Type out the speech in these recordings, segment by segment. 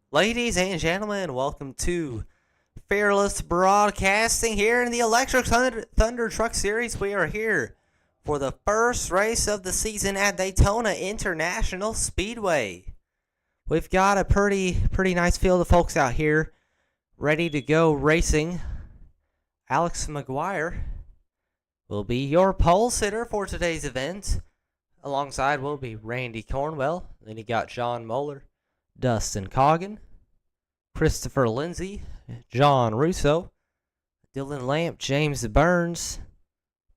Ladies and gentlemen, welcome to Fearless Broadcasting here in the Electric Thunder Truck Series. We are here for the first race of the season at Daytona International Speedway. We've got a pretty nice field of folks out here ready to go racing. Alex McGuire will be your pole sitter for today's event. Alongside will be Randy Cornwell. Then you got John Moeller, Dustin Coggin, Christopher Lindsay, John Russo, Dylan Lamp, James Burns,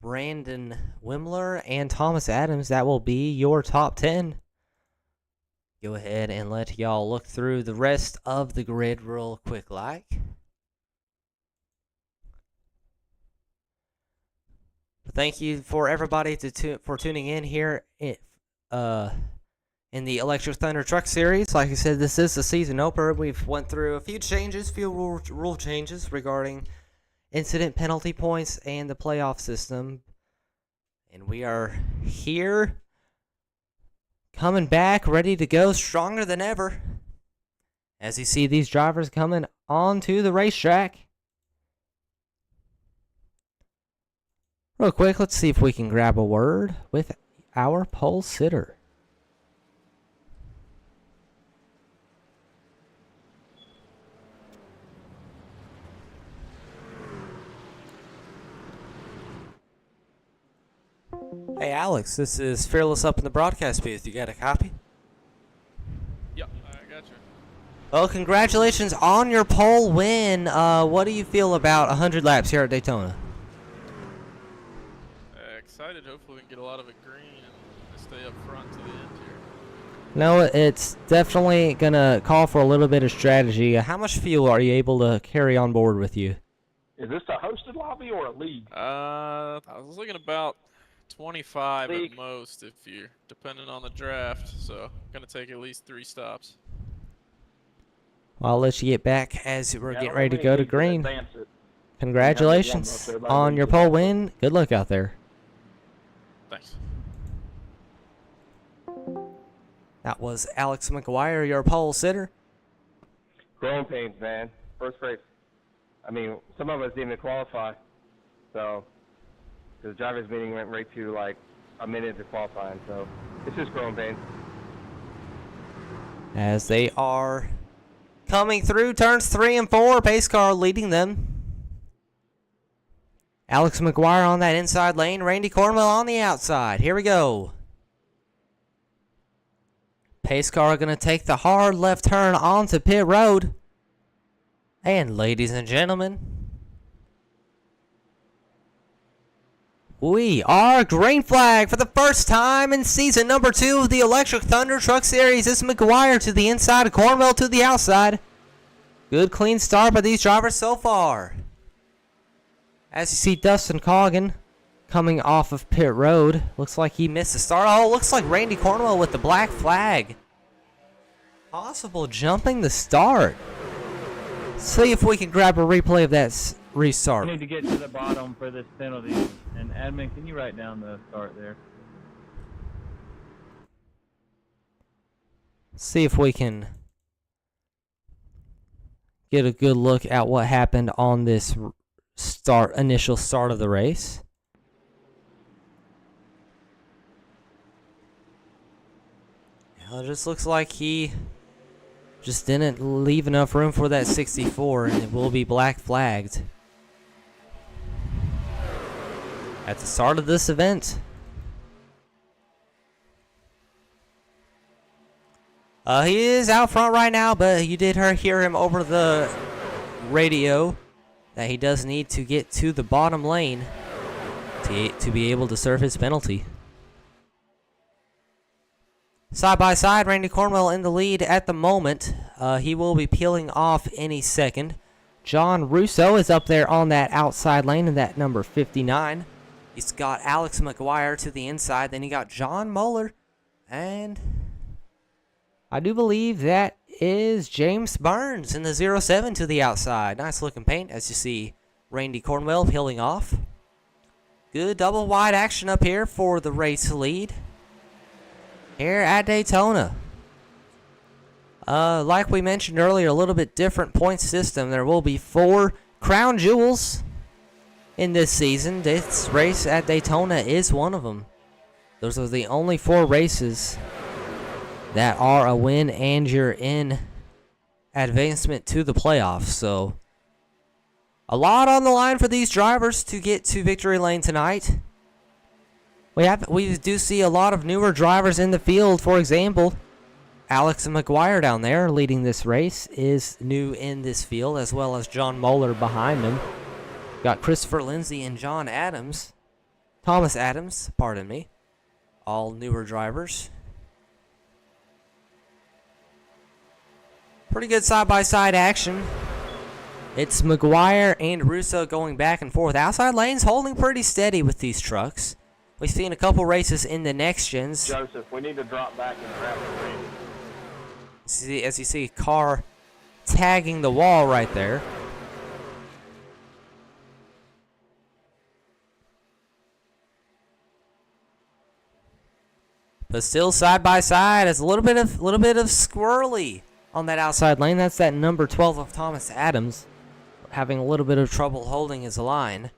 Brandon Wimler, and Thomas Adams. That will be your top 10. Go ahead and let y'all look through the rest of the grid real quick like. Thank you for everybody for tuning in here in the Electric Thunder Truck Series. Like I said, this is the season opener. We've went through a few rule changes regarding incident penalty points and the playoff system. And we are here, coming back, ready to go, stronger than ever. As you see these drivers coming onto the racetrack. Real quick, let's see if we can grab a word with our pole sitter. Hey Alex, this is Fearless up in the broadcast booth. You got a copy? Yep, I got you. Well, congratulations on your pole win. What do you feel about 100 laps here at Daytona? Excited. Hopefully we can get a lot of it green and stay up front to the end here. No, it's definitely going to call for a little bit of strategy. How much fuel are you able to carry on board with you? Is this a hosted lobby or a league? I was looking about 25 League. at most, if you're depending on the draft. So gonna take at least 3 stops. Well, I'll let you get back as we're getting I don't ready to have go any to leagues that green. advance it. Congratulations Yeah, everybody on your wins. pole win. Good luck out there. Thanks. That was Alex McGuire, your pole sitter. Growing pains, man. First race. I mean, some of us didn't even qualify. So, the driver's meeting went right to like a minute to qualifying. So, it's just growing pains. As they are coming through turns 3 and 4, pace car leading them. Alex McGuire on that inside lane, Randy Cornwell on the outside. Here we go. Pace car going to take the hard left turn onto pit road. And ladies and gentlemen, we are green flag for the first time in season number 2 of the Electric Thunder Truck Series. It's McGuire to the inside, Cornwell to the outside. Good clean start by these drivers so far. As you see Dustin Coggin coming off of pit road. Looks like he missed the start. Oh, looks like Randy Cornwell with the black flag. Possible jumping the start. See if we can grab a replay of that restart. We need to get to the bottom for this penalty. And admin, can you write down the start there? See if we can get a good look at what happened on this initial start of the race. It just looks like he just didn't leave enough room for that 64, and it will be black flagged at the start of this event. He is out front right now, but you did hear him over the radio that he does need to get to the bottom lane to be able to serve his penalty. Side by side, Randy Cornwell in the lead at the moment. He will be peeling off any second. John Russo is up there on that outside lane in that number 59. He's got Alex McGuire to the inside. Then he got John Moeller. And I do believe that is James Burns in the 07 to the outside. Nice looking paint as you see Randy Cornwell peeling off. Good double wide action up here for the race lead here at Daytona. Like we mentioned earlier, a little bit different point system. There will be 4 crown jewels in this season. This race at Daytona is one of them. Those are the only 4 races that are a win, and you're in advancement to the playoffs. So a lot on the line for these drivers to get to victory lane tonight. We do see a lot of newer drivers in the field. For example, Alex McGuire down there leading this race is new in this field, as well as John Moeller behind him. Got Christopher Lindsay and Thomas Adams, pardon me, all newer drivers. Pretty good side-by-side action. It's McGuire and Russo going back and forth. Outside lanes holding pretty steady with these trucks. We've seen a couple races in the next gens. Joseph, we need to drop back and grab the ring. As you see, car tagging the wall right there. But still side by side, it's a little bit of squirrely on that outside lane. That's that number 12 of Thomas Adams, having a little bit of trouble holding his line.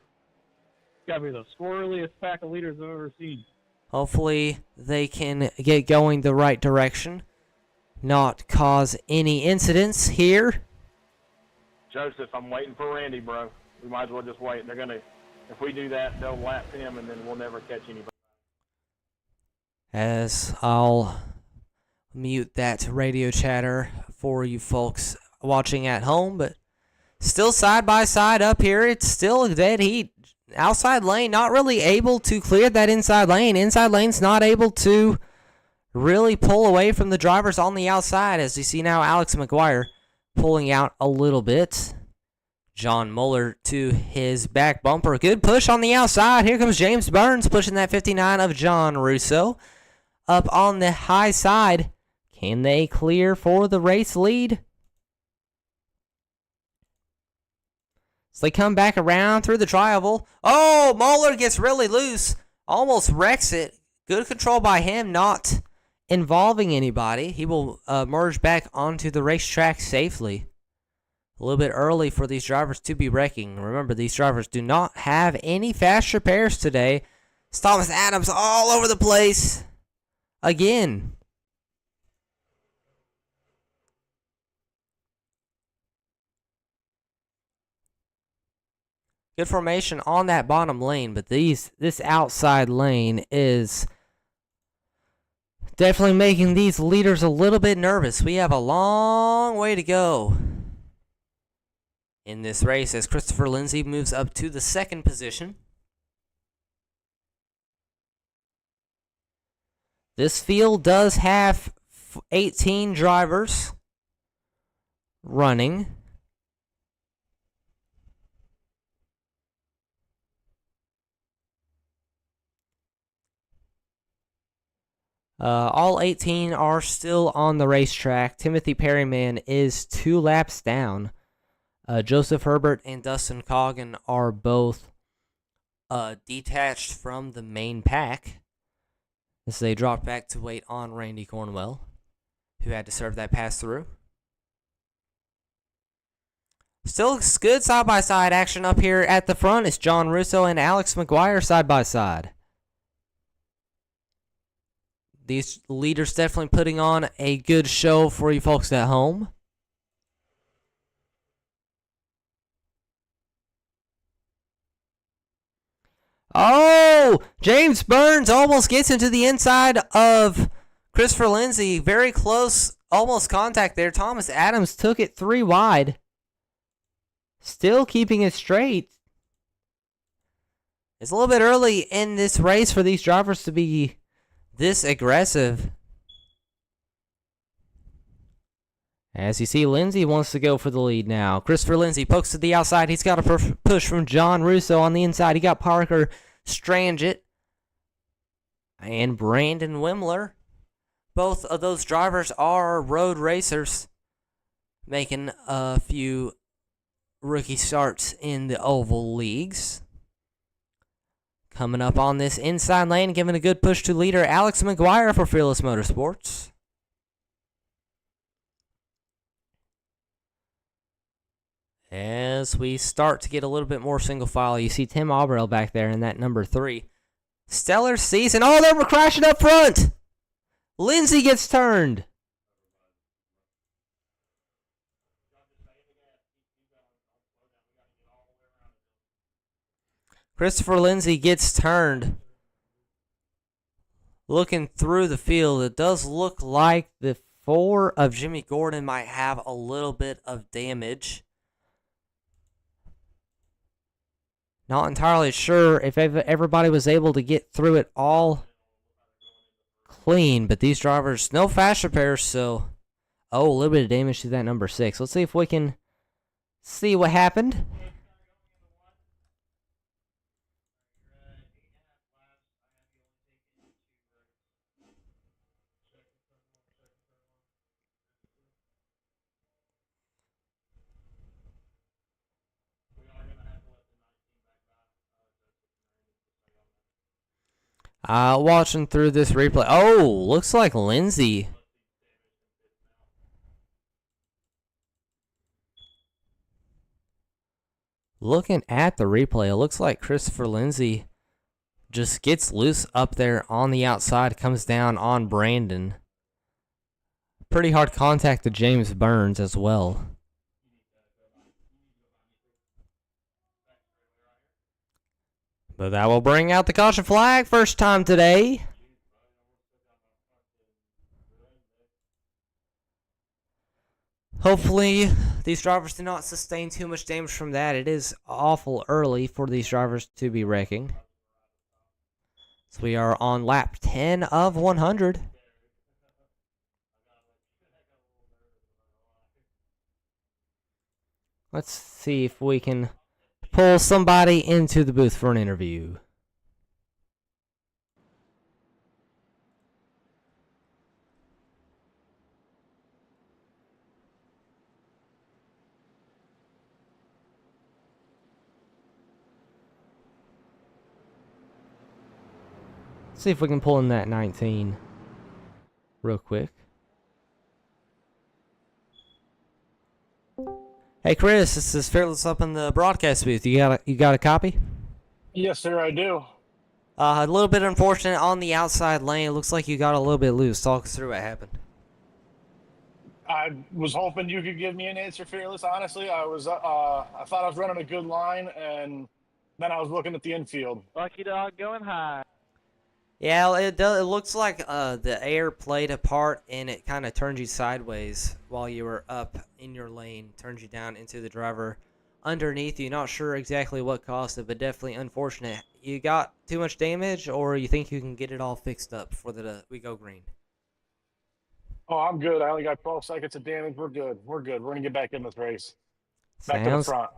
Gotta be the squirreliest pack of leaders I've ever seen. Hopefully they can get going the right direction, not cause any incidents here. Joseph, I'm waiting for Randy, bro. We might as well just wait. If we do that, they'll lap him, and then we'll never catch anybody. As I'll mute that radio chatter for you folks watching at home, but still side by side up here. It's still a dead heat. Outside lane not really able to clear that inside lane. Inside lane's not able to really pull away from the drivers on the outside, as you see now Alex McGuire pulling out a little bit. John Moeller to his back bumper. Good push on the outside. Here comes James Burns pushing that 59 of John Russo. Up on the high side. Can they clear for the race lead? So they come back around through the tri-oval. Oh, Moeller gets really loose. Almost wrecks it. Good control by him, not involving anybody. He will merge back onto the racetrack safely. A little bit early for these drivers to be wrecking. Remember, these drivers do not have any fast repairs today. It's Thomas Adams all over the place. Again. Good formation on that bottom lane, but this outside lane is definitely making these leaders a little bit nervous. We have a long way to go in this race as Christopher Lindsay moves up to the 2nd position. This field does have 18 drivers running. All 18 are still on the racetrack. Timothy Perryman is 2 laps down. Joseph Herbert and Dustin Coggin are both detached from the main pack, as they dropped back to wait on Randy Cornwell, who had to serve that pass-through. Still good side-by-side action up here at the front. It's John Russo and Alex McGuire side-by-side. These leaders definitely putting on a good show for you folks at home. Oh! James Burns almost gets into the inside of Christopher Lindsay. Very close, almost contact there. Thomas Adams took it 3 wide. Still keeping it straight. It's a little bit early in this race for these drivers to be this aggressive. As you see, Lindsay wants to go for the lead now. Christopher Lindsay pokes to the outside. He's got a push from John Russo on the inside. He got Parker Strangit and Brandon Wimler. Both of those drivers are road racers, making a few rookie starts in the oval leagues. Coming up on this inside lane, giving a good push to leader Alex McGuire for Fearless Motorsports. As we start to get a little bit more single file, you see Tim Aubrell back there in that number 3. Stellar season. Oh, they were crashing up front. Lindsay gets turned. Christopher Lindsay gets turned. Looking through the field, it does look like the 4 of Jimmy Gordon might have a little bit of damage. Not entirely sure if everybody was able to get through it all clean, but these drivers, no fast repairs, so... Oh, a little bit of damage to that number 6. Let's see if we can see what happened. Watching through this replay. Oh, looks like Lindsay. Looking at the replay, it looks like Christopher Lindsay just gets loose up there on the outside, comes down on Brandon. Pretty hard contact to James Burns as well. But that will bring out the caution flag first time today. Hopefully, these drivers do not sustain too much damage from that. It is awful early for these drivers to be wrecking. So we are on lap 10 of 100. Let's see if we can pull somebody into the booth for an interview. See if we can pull in that 19 real quick. Hey Chris, this is Fearless up in the broadcast booth. You got a copy? Yes, sir, I do. A little bit unfortunate on the outside lane. It looks like you got a little bit loose. Talk us through what happened. I was hoping you could give me an answer, Fearless. Honestly, I thought I was running a good line, and then I was looking at the infield. Lucky dog going high. Yeah, it looks like the air played a part, and it kind of turned you sideways while you were up in your lane. Turned you down into the driver underneath you. Not sure exactly what caused it, but definitely unfortunate. You got too much damage, or you think you can get it all fixed up before we go green? Oh, I'm good. I only got 12 seconds of damage. We're good. We're going to get back in this race. Back to the front.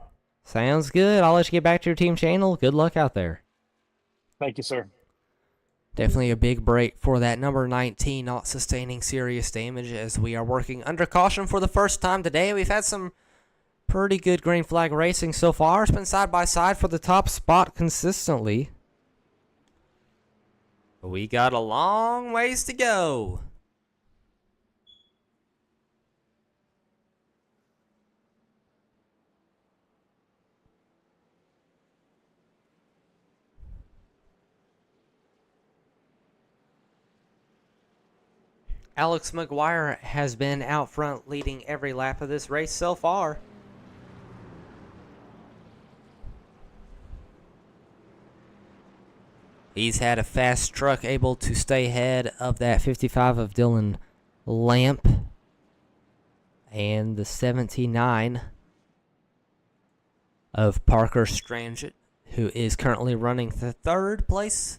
Sounds good. I'll let you get back to your team channel. Good luck out there. Thank you, sir. Definitely a big break for that number 19, not sustaining serious damage as we are working under caution for the first time today. We've had some pretty good green flag racing so far. It's been side by side for the top spot consistently. But we got a long ways to go. Alex McGuire has been out front leading every lap of this race so far. He's had a fast truck able to stay ahead of that 55 of Dylan Lamp and the 79 of Parker Strangett, who is currently running the third place.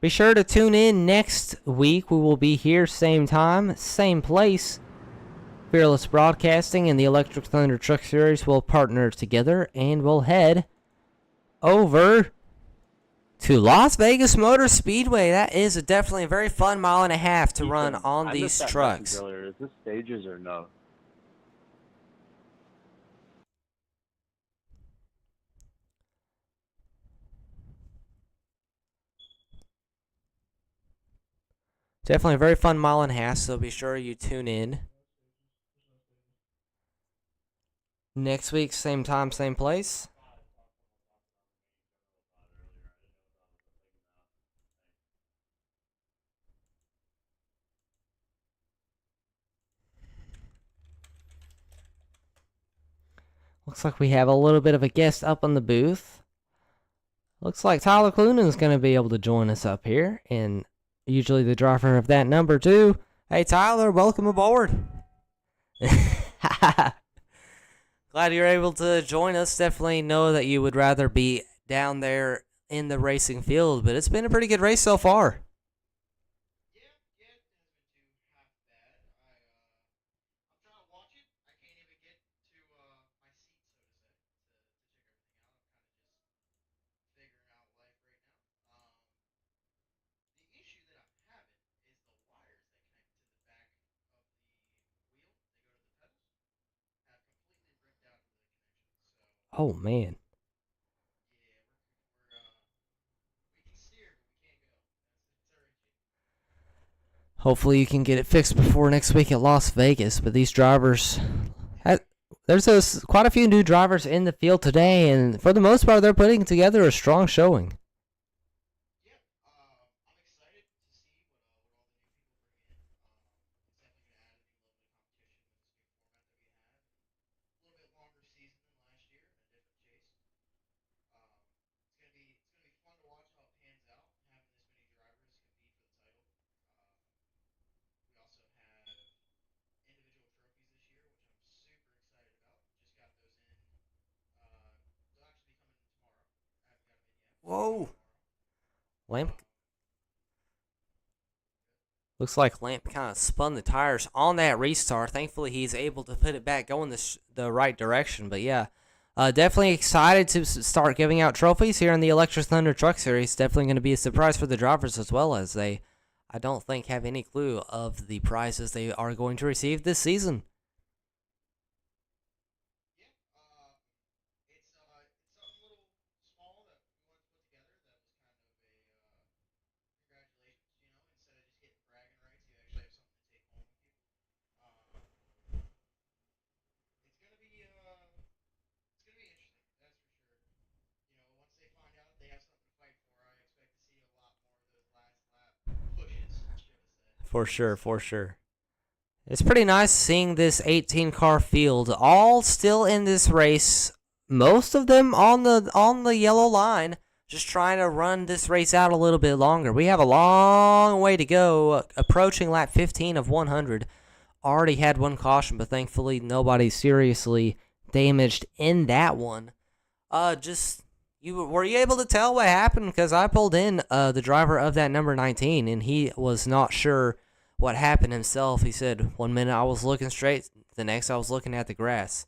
Be sure to tune in next week. We will be here same time, same place. Fearless Broadcasting and the Electric Thunder Truck Series will partner together and we'll head over to Las Vegas Motor Speedway. That is definitely a very fun mile and a half to run on these trucks. Earlier. Is this stages or no? Definitely a very fun mile and a half, so be sure you tune in. Next week, same time, same place. Looks like we have a little bit of a guest up on the booth. Looks like Tyler Clunan is going to be able to join us up here, and usually the driver of that number too. Hey Tyler, welcome aboard. Glad you're able to join us. Definitely know that you would rather be down there in the racing field, but it's been a pretty good race so far. Oh man. Hopefully you can get it fixed before next week at Las Vegas. But these drivers, there's quite a few new drivers in the field today, and for the most part, they're putting together a strong showing. Whoa. Lamp. Looks like Lamp kind of spun the tires on that restart. Thankfully, he's able to put it back going the right direction. But yeah, definitely excited to start giving out trophies here in the Electric Thunder Truck Series. Definitely going to be a surprise for the drivers as well, as they, I don't think, have any clue of the prizes they are going to receive this season. For sure, for sure. It's pretty nice seeing this 18-car field all still in this race. Most of them on the yellow line, just trying to run this race out a little bit longer. We have a long way to go, approaching lap 15 of 100. Already had one caution, but thankfully nobody seriously damaged in that one. Were you able to tell what happened? Because I pulled in the driver of that number 19, and he was not sure what happened himself. He said, one minute I was looking straight, the next I was looking at the grass.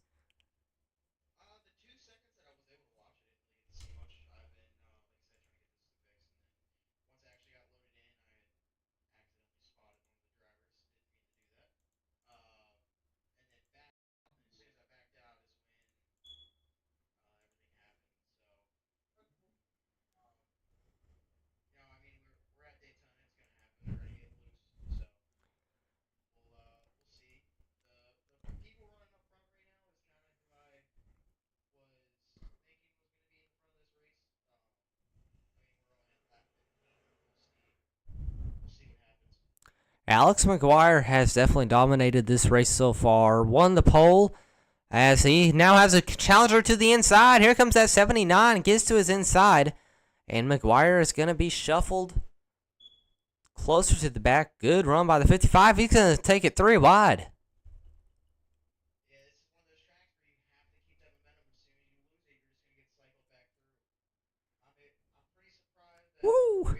Alex McGuire has definitely dominated this race so far. Won the pole as he now has a challenger to the inside. Here comes that 79, gets to his inside. And McGuire is going to be shuffled closer to the back. Good run by the 55. He's going to take it 3 wide. Woo!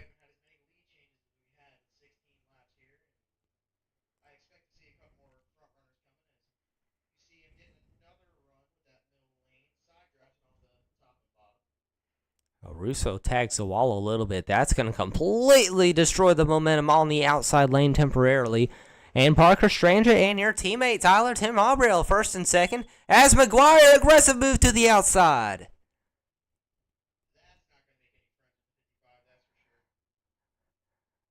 Russo tags the wall a little bit. That's going to completely destroy the momentum on the outside lane temporarily. And Parker Stranger and your teammate Tyler Tim Aubrey first and second. As McGuire, aggressive move to the outside.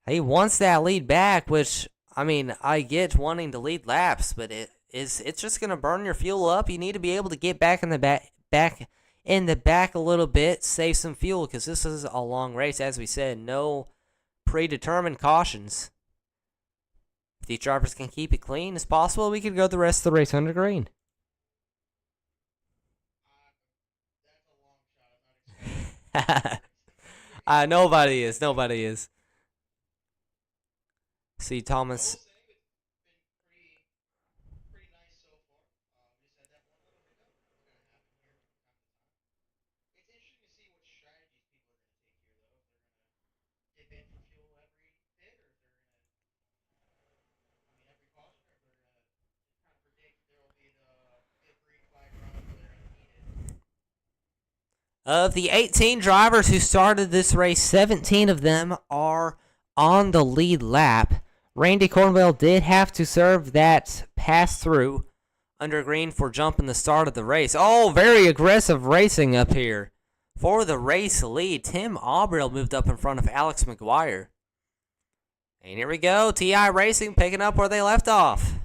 He wants that lead back, which, I mean, I get wanting to lead laps, but it's just gonna burn your fuel up. You need to be able to get back in the back a little bit, save some fuel, because this is a long race. As we said, no predetermined cautions. If these drivers can keep it clean as possible, we could go the rest of the race under green. Nobody is. See, Thomas. Of the 18 drivers who started this race, 17 of them are on the lead lap. Randy Cornwell did have to serve that pass-through under green for jumping the start of the race. Oh, very aggressive racing up here. For the race lead, Tim Aubrell moved up in front of Alex McGuire. And here we go, TI Racing picking up where they left off.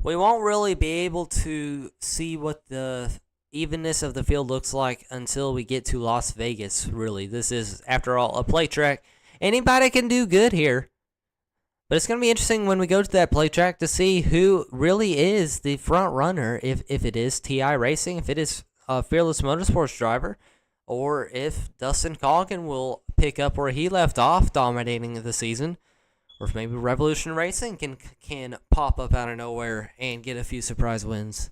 We won't really be able to see what the evenness of the field looks like until we get to Las Vegas, really. This is, after all, a play track. Anybody can do good here. But it's going to be interesting when we go to that play track to see who really is the front runner, if it is TI Racing, if it is a Fearless Motorsports driver, or if Dustin Coggin will pick up where he left off, dominating the season. Or if maybe Revolution Racing can pop up out of nowhere and get a few surprise wins.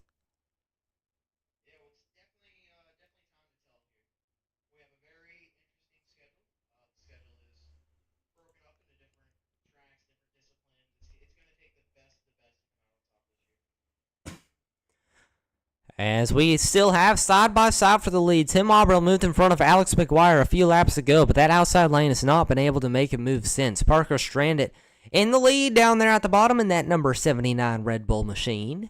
As we still have side-by-side for the lead, Tim Aubrell moved in front of Alex McGuire a few laps ago, but that outside lane has not been able to make a move since. Parker Stranded in the lead down there at the bottom in that number 79 Red Bull machine.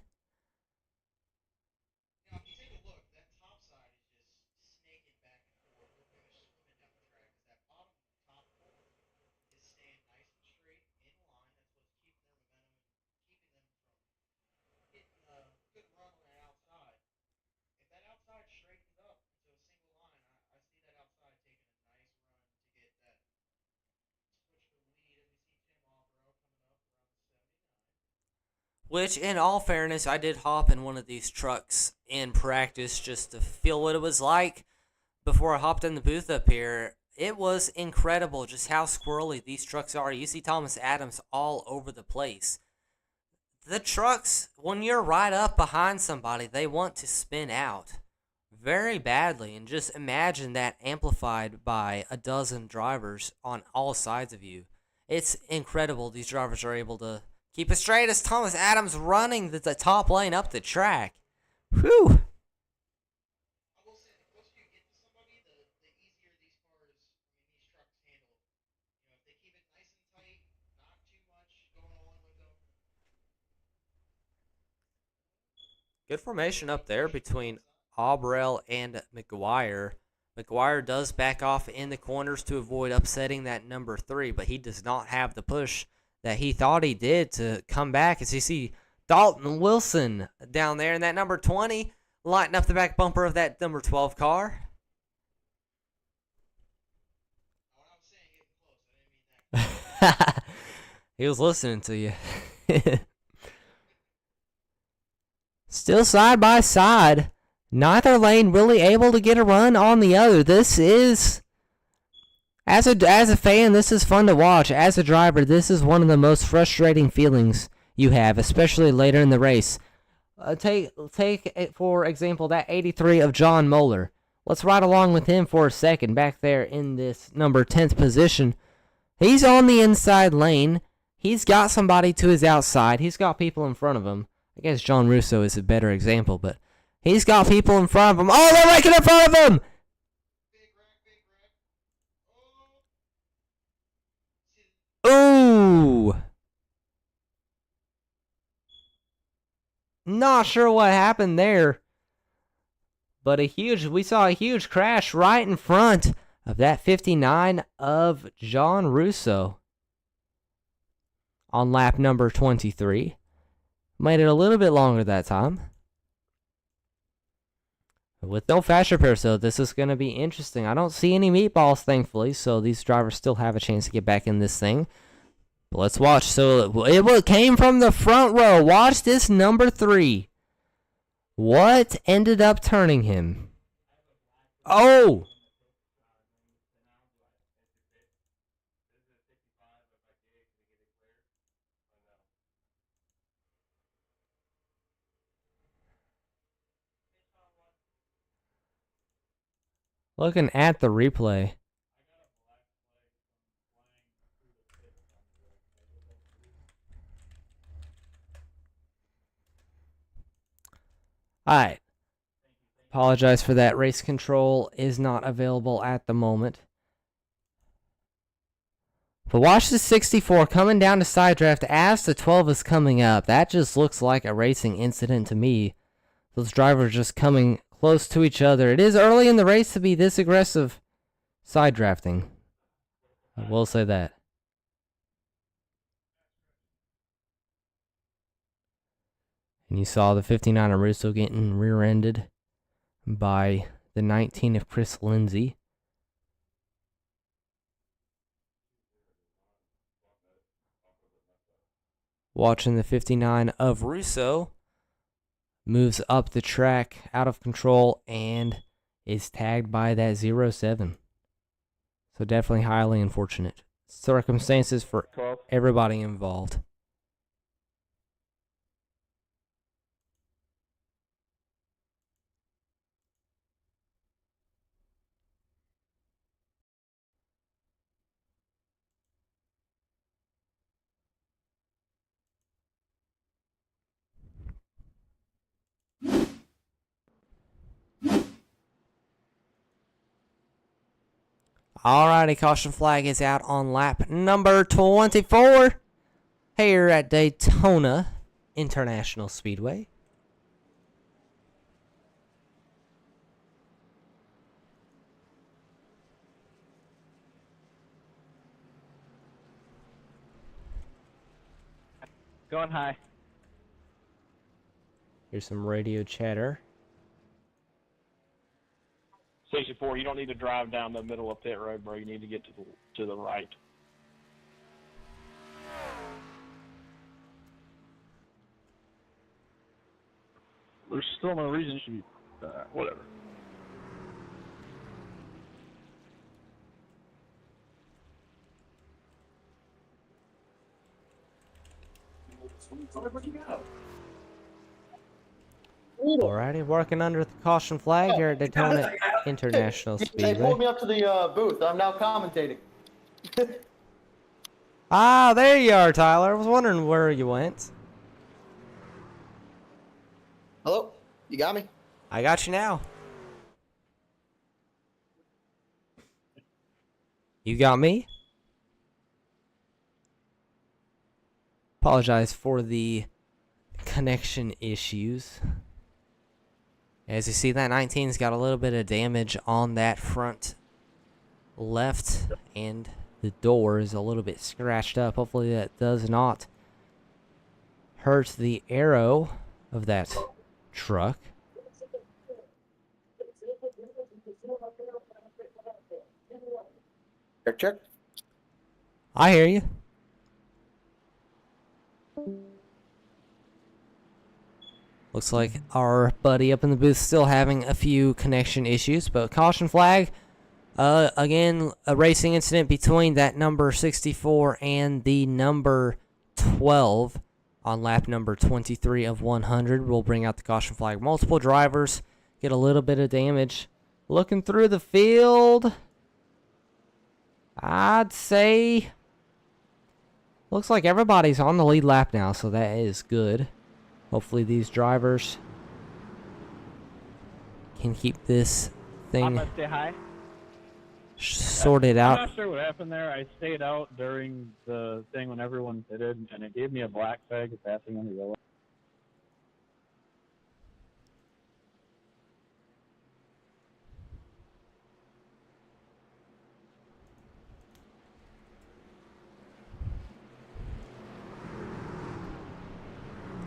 Which, in all fairness, I did hop in one of these trucks in practice just to feel what it was like before I hopped in the booth up here. It was incredible just how squirrely these trucks are. You see Thomas Adams all over the place. The trucks, when you're right up behind somebody, they want to spin out very badly. And just imagine that amplified by a dozen drivers on all sides of you. It's incredible these drivers are able to keep it straight as Thomas Adams running the top lane up the track. Whew. Good formation up there between Aubrell and McGuire. McGuire does back off in the corners to avoid upsetting that number 3, but he does not have the push that he thought he did to come back. As you see Dalton Wilson down there in that number 20, lighting up the back bumper of that number 12 car. He was listening to you. Still side by side. Neither lane really able to get a run on the other. This is, as a fan, this is fun to watch. As a driver, this is one of the most frustrating feelings you have, especially later in the race. Take for example, that 83 of John Moeller. Let's ride along with him for a second back there in this number 10th position. He's on the inside lane. He's got somebody to his outside. He's got people in front of him. I guess John Russo is a better example, but he's got people in front of him. Oh, they're making in front of him! Ooh! Not sure what happened there. But we saw a huge crash right in front of that 59 of John Russo on lap number 23. Made it a little bit longer that time. With no fast repairs, though, this is going to be interesting. I don't see any meatballs, thankfully, so these drivers still have a chance to get back in this thing. But let's watch. So it came from the front row. Watch this number 3. What ended up turning him? Oh! Looking at the replay. Alright. Apologize for that. Race control is not available at the moment. But watch the 64 coming down to side draft as the 12 is coming up. That just looks like a racing incident to me. Those drivers just coming close to each other. It is early in the race to be this aggressive side drafting. I will say that. And you saw the 59 of Russo getting rear-ended by the 19 of Chris Lindsay. Watching the 59 of Russo moves up the track out of control and is tagged by that 07. So definitely highly unfortunate circumstances for 12. everybody involved. Alrighty, caution flag is out on lap number 24 here at Daytona International Speedway. Going high. Here's some radio chatter. 64, you don't need to drive down the middle of pit road, bro. You need to get to the right. There's still no reason you should be, whatever. Alrighty, working under the caution flag here at Daytona International They Speedway. pulled me up to the booth. I'm now commentating. Ah, there you are, Tyler. I was wondering where you went. Hello? You got me? I got you now. You got me? Apologize for the connection issues. As you see, that 19's got a little bit of damage on that front left, and the door is a little bit scratched up. Hopefully that does not hurt the aero of that truck. Check, check. I hear you. Looks like our buddy up in the booth still having a few connection issues, but caution flag. Again, a racing incident between that number 64 and the number 12 on lap number 23 of 100. We'll bring out the caution flag. Multiple drivers get a little bit of damage. Looking through the field, I'd say Looks like everybody's on the lead lap now, so that is good. Hopefully these drivers can keep this thing Let's say hi. sorted I'm out. not sure what happened there. I stayed out during the thing when everyone pitted, and it gave me a black flag of passing on the yellow.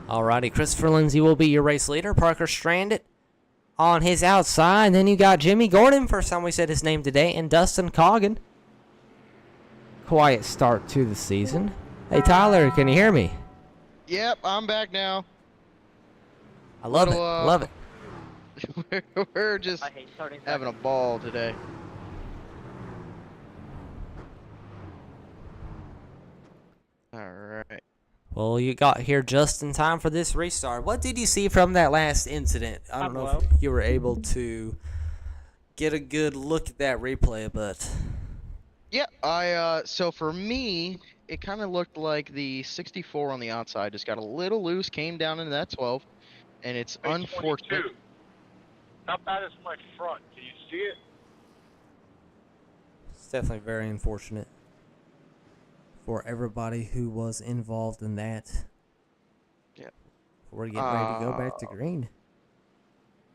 Alrighty, Christopher Lindsay will be your race leader. Parker Stranded on his outside. Then you got Jimmy Gordon, first time we said his name today, and Dustin Coggin. Quiet start to the season. Hey, Tyler, can you hear me? Yep, I'm back now. I love it. I love it. We're just having a ball today. All right. Well, you got here just in time for this restart. What did you see from that last incident? I don't know if you were able to get a good look at that replay, but Yeah, so for me, it kind of looked like the 64 on the outside just got a little loose, came down into that 12, and it's unfortunate. How bad is my front? Can you see it? it's definitely very unfortunate for everybody who was involved in that. Yeah. We're getting ready to go back to green.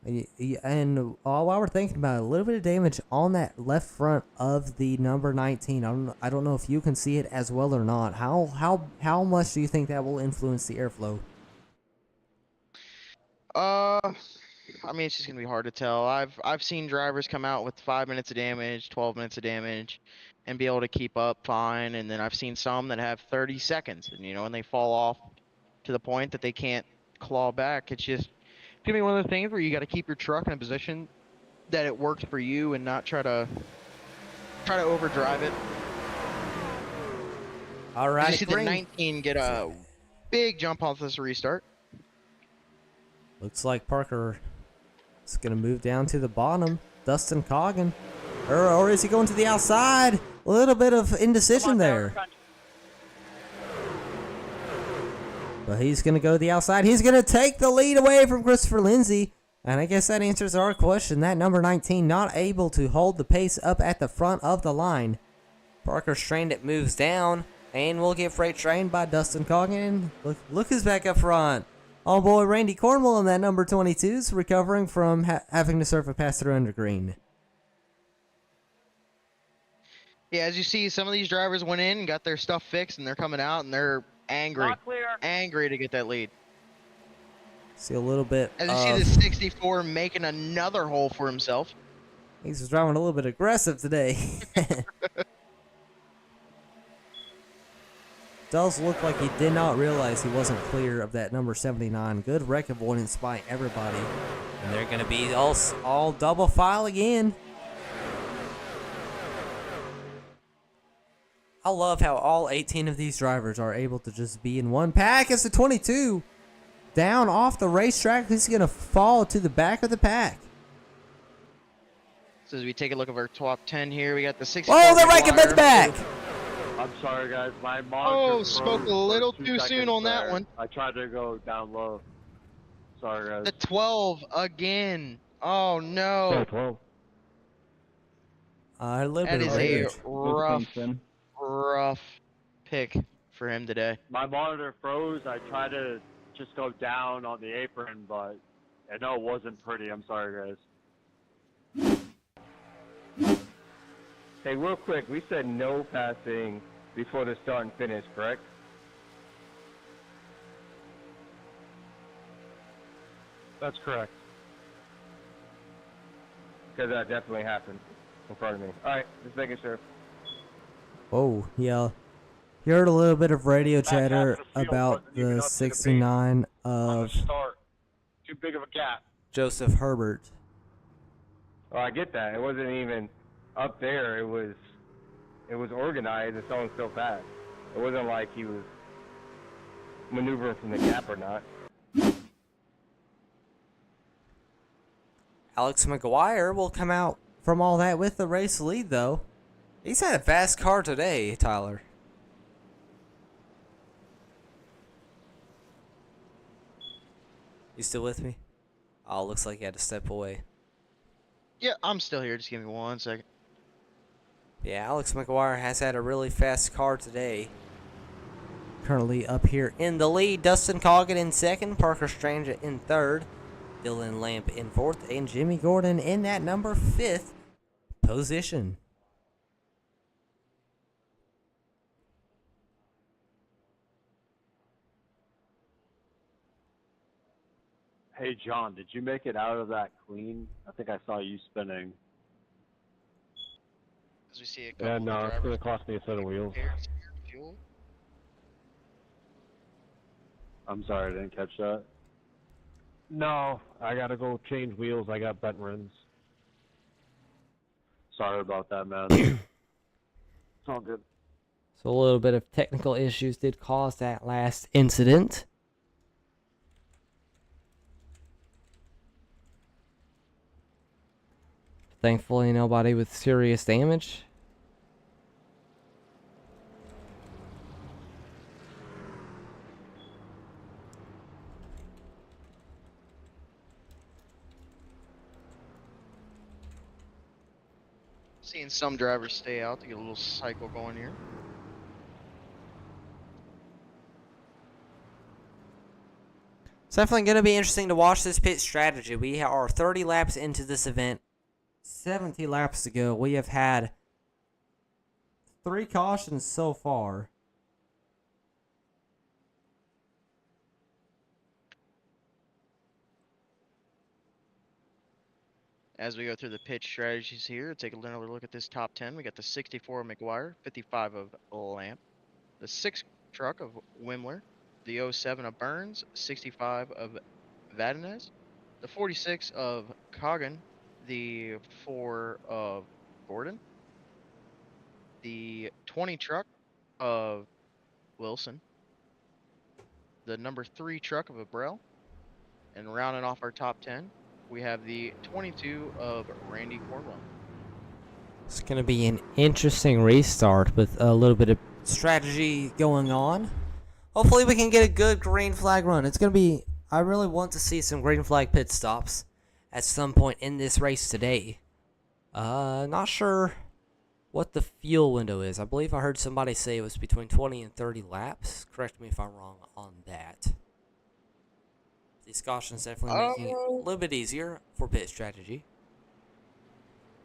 And while we're thinking about it, a little bit of damage on that left front of the number 19. I don't know if you can see it as well or not. How much do you think that will influence the airflow? I mean, it's just gonna be hard to tell. I've seen drivers come out with 5 minutes of damage, 12 minutes of damage, and be able to keep up fine. And then I've seen some that have 30 seconds, and and they fall off to the point that they can't claw back. It's gonna be one of the things where you got to keep your truck in a position that it works for you, and not try to overdrive it. All You right, see the 19 get a big jump off this restart. looks like Parker is going to move down to the bottom. Dustin Coggin. Or is he going to the outside? A little bit of indecision there. But he's going to go to the outside. He's going to take the lead away from Christopher Lindsay. And I guess that answers our question. That number 19 not able to hold the pace up at the front of the line. Parker Stranded moves down. And we'll get freight trained by Dustin Coggin. Look who's back up front. Oh boy, Randy Cornwell in that number 22 is recovering from having to surf a pass through under green. Yeah, as you see, some of these drivers went in and got their stuff fixed, and they're coming out and they're angry. Angry to get that lead. See a little bit As you see the 64 making another hole for himself. He's driving a little bit aggressive today. Does look like he did not realize he wasn't clear of that number 79. Good wreck avoidance by everybody. And they're going to be all double file again. I love how all 18 of these drivers are able to just be in one pack. It's the 22 down off the racetrack. He's going to fall to the back of the pack. So as we take a look at our top 10 here, we got the 64. Oh, they're right at the back. I'm sorry, guys. My monitor spoke a little too soon on that one. I tried to go down low. Sorry, guys. The 12 again. Oh, no. 12. A little That bit is of a rage. rough pick for him today. My monitor froze. I tried to just go down on the apron, but I know it wasn't pretty. I'm sorry, guys. Hey, real quick, we said no passing before the start and finish, correct? That's correct. Because that definitely happened in front of me. All right, just making sure. Oh, yeah. You heard a little bit of radio chatter about the 69 of Start. Too big of a gap. Joseph Herbert. Oh, I get that. It wasn't even up there. It was organized and someone still passed. It wasn't like he was maneuvering from the gap or not. Alex McGuire will come out from all that with the race lead, though. He's had a fast car today, Tyler. You still with me? Oh, looks like you had to step away. Yeah, I'm still here. Just give me 1 second. Yeah, Alex McGuire has had a really fast car today. Currently up here in the lead, Dustin Coggin in second, Parker Strange in third, Dylan Lamp in fourth, and Jimmy Gordon in that number 5th position. Hey, John, did you make it out of that clean? I think I saw you spinning. As we see a couple Yeah, of the no, it's drivers gonna cost me a set of wheels. repairs here, fuel. I'm sorry, I didn't catch that. No, I gotta go change wheels. I got bent rims. Sorry about that, man. It's all good. So a little bit of technical issues did cause that last incident. Thankfully, nobody with serious damage. Seeing some drivers stay out to get a little cycle going here. It's definitely going to be interesting to watch this pit strategy. We are 30 laps into this event. 70 laps to go. We have had 3 cautions so far. As we go through the pitch strategies here, take another look at this top 10. We got the 64 McGuire, 55 of Lamp, the 6 truck of Wimler, the 07 of Burns, 65 of Vadenez, the 46 of Coggin, the 4 of Gordon, the 20 truck of Wilson, the number 3 truck of Abreu, and rounding off our top 10, we have the 22 of Randy Corwell. It's going to be an interesting restart with a little bit of strategy going on. Hopefully we can get a good green flag run. It's going to be... I really want to see some green flag pit stops at some point in this race today. Not sure what the fuel window is. I believe I heard somebody say it was between 20 and 30 laps. Correct me if I'm wrong on that. These cautions definitely making it a little bit easier for pit strategy.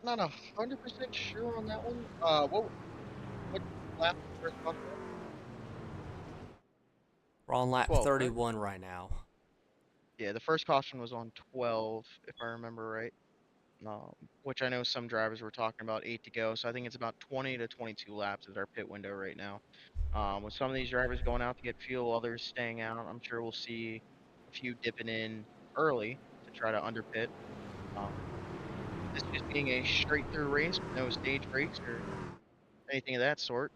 Not 100% sure on that one. What lap was first caution? We're on lap 12, right? 31 right now. Yeah, the first caution was on 12, if I remember right. Which I know some drivers were talking about 8 to go, so I think it's about 20 to 22 laps is our pit window right now. With some of these drivers going out to get fuel, others staying out, I'm sure we'll see a few dipping in early to try to underpit. This just being a straight through race with no stage breaks or anything of that sort,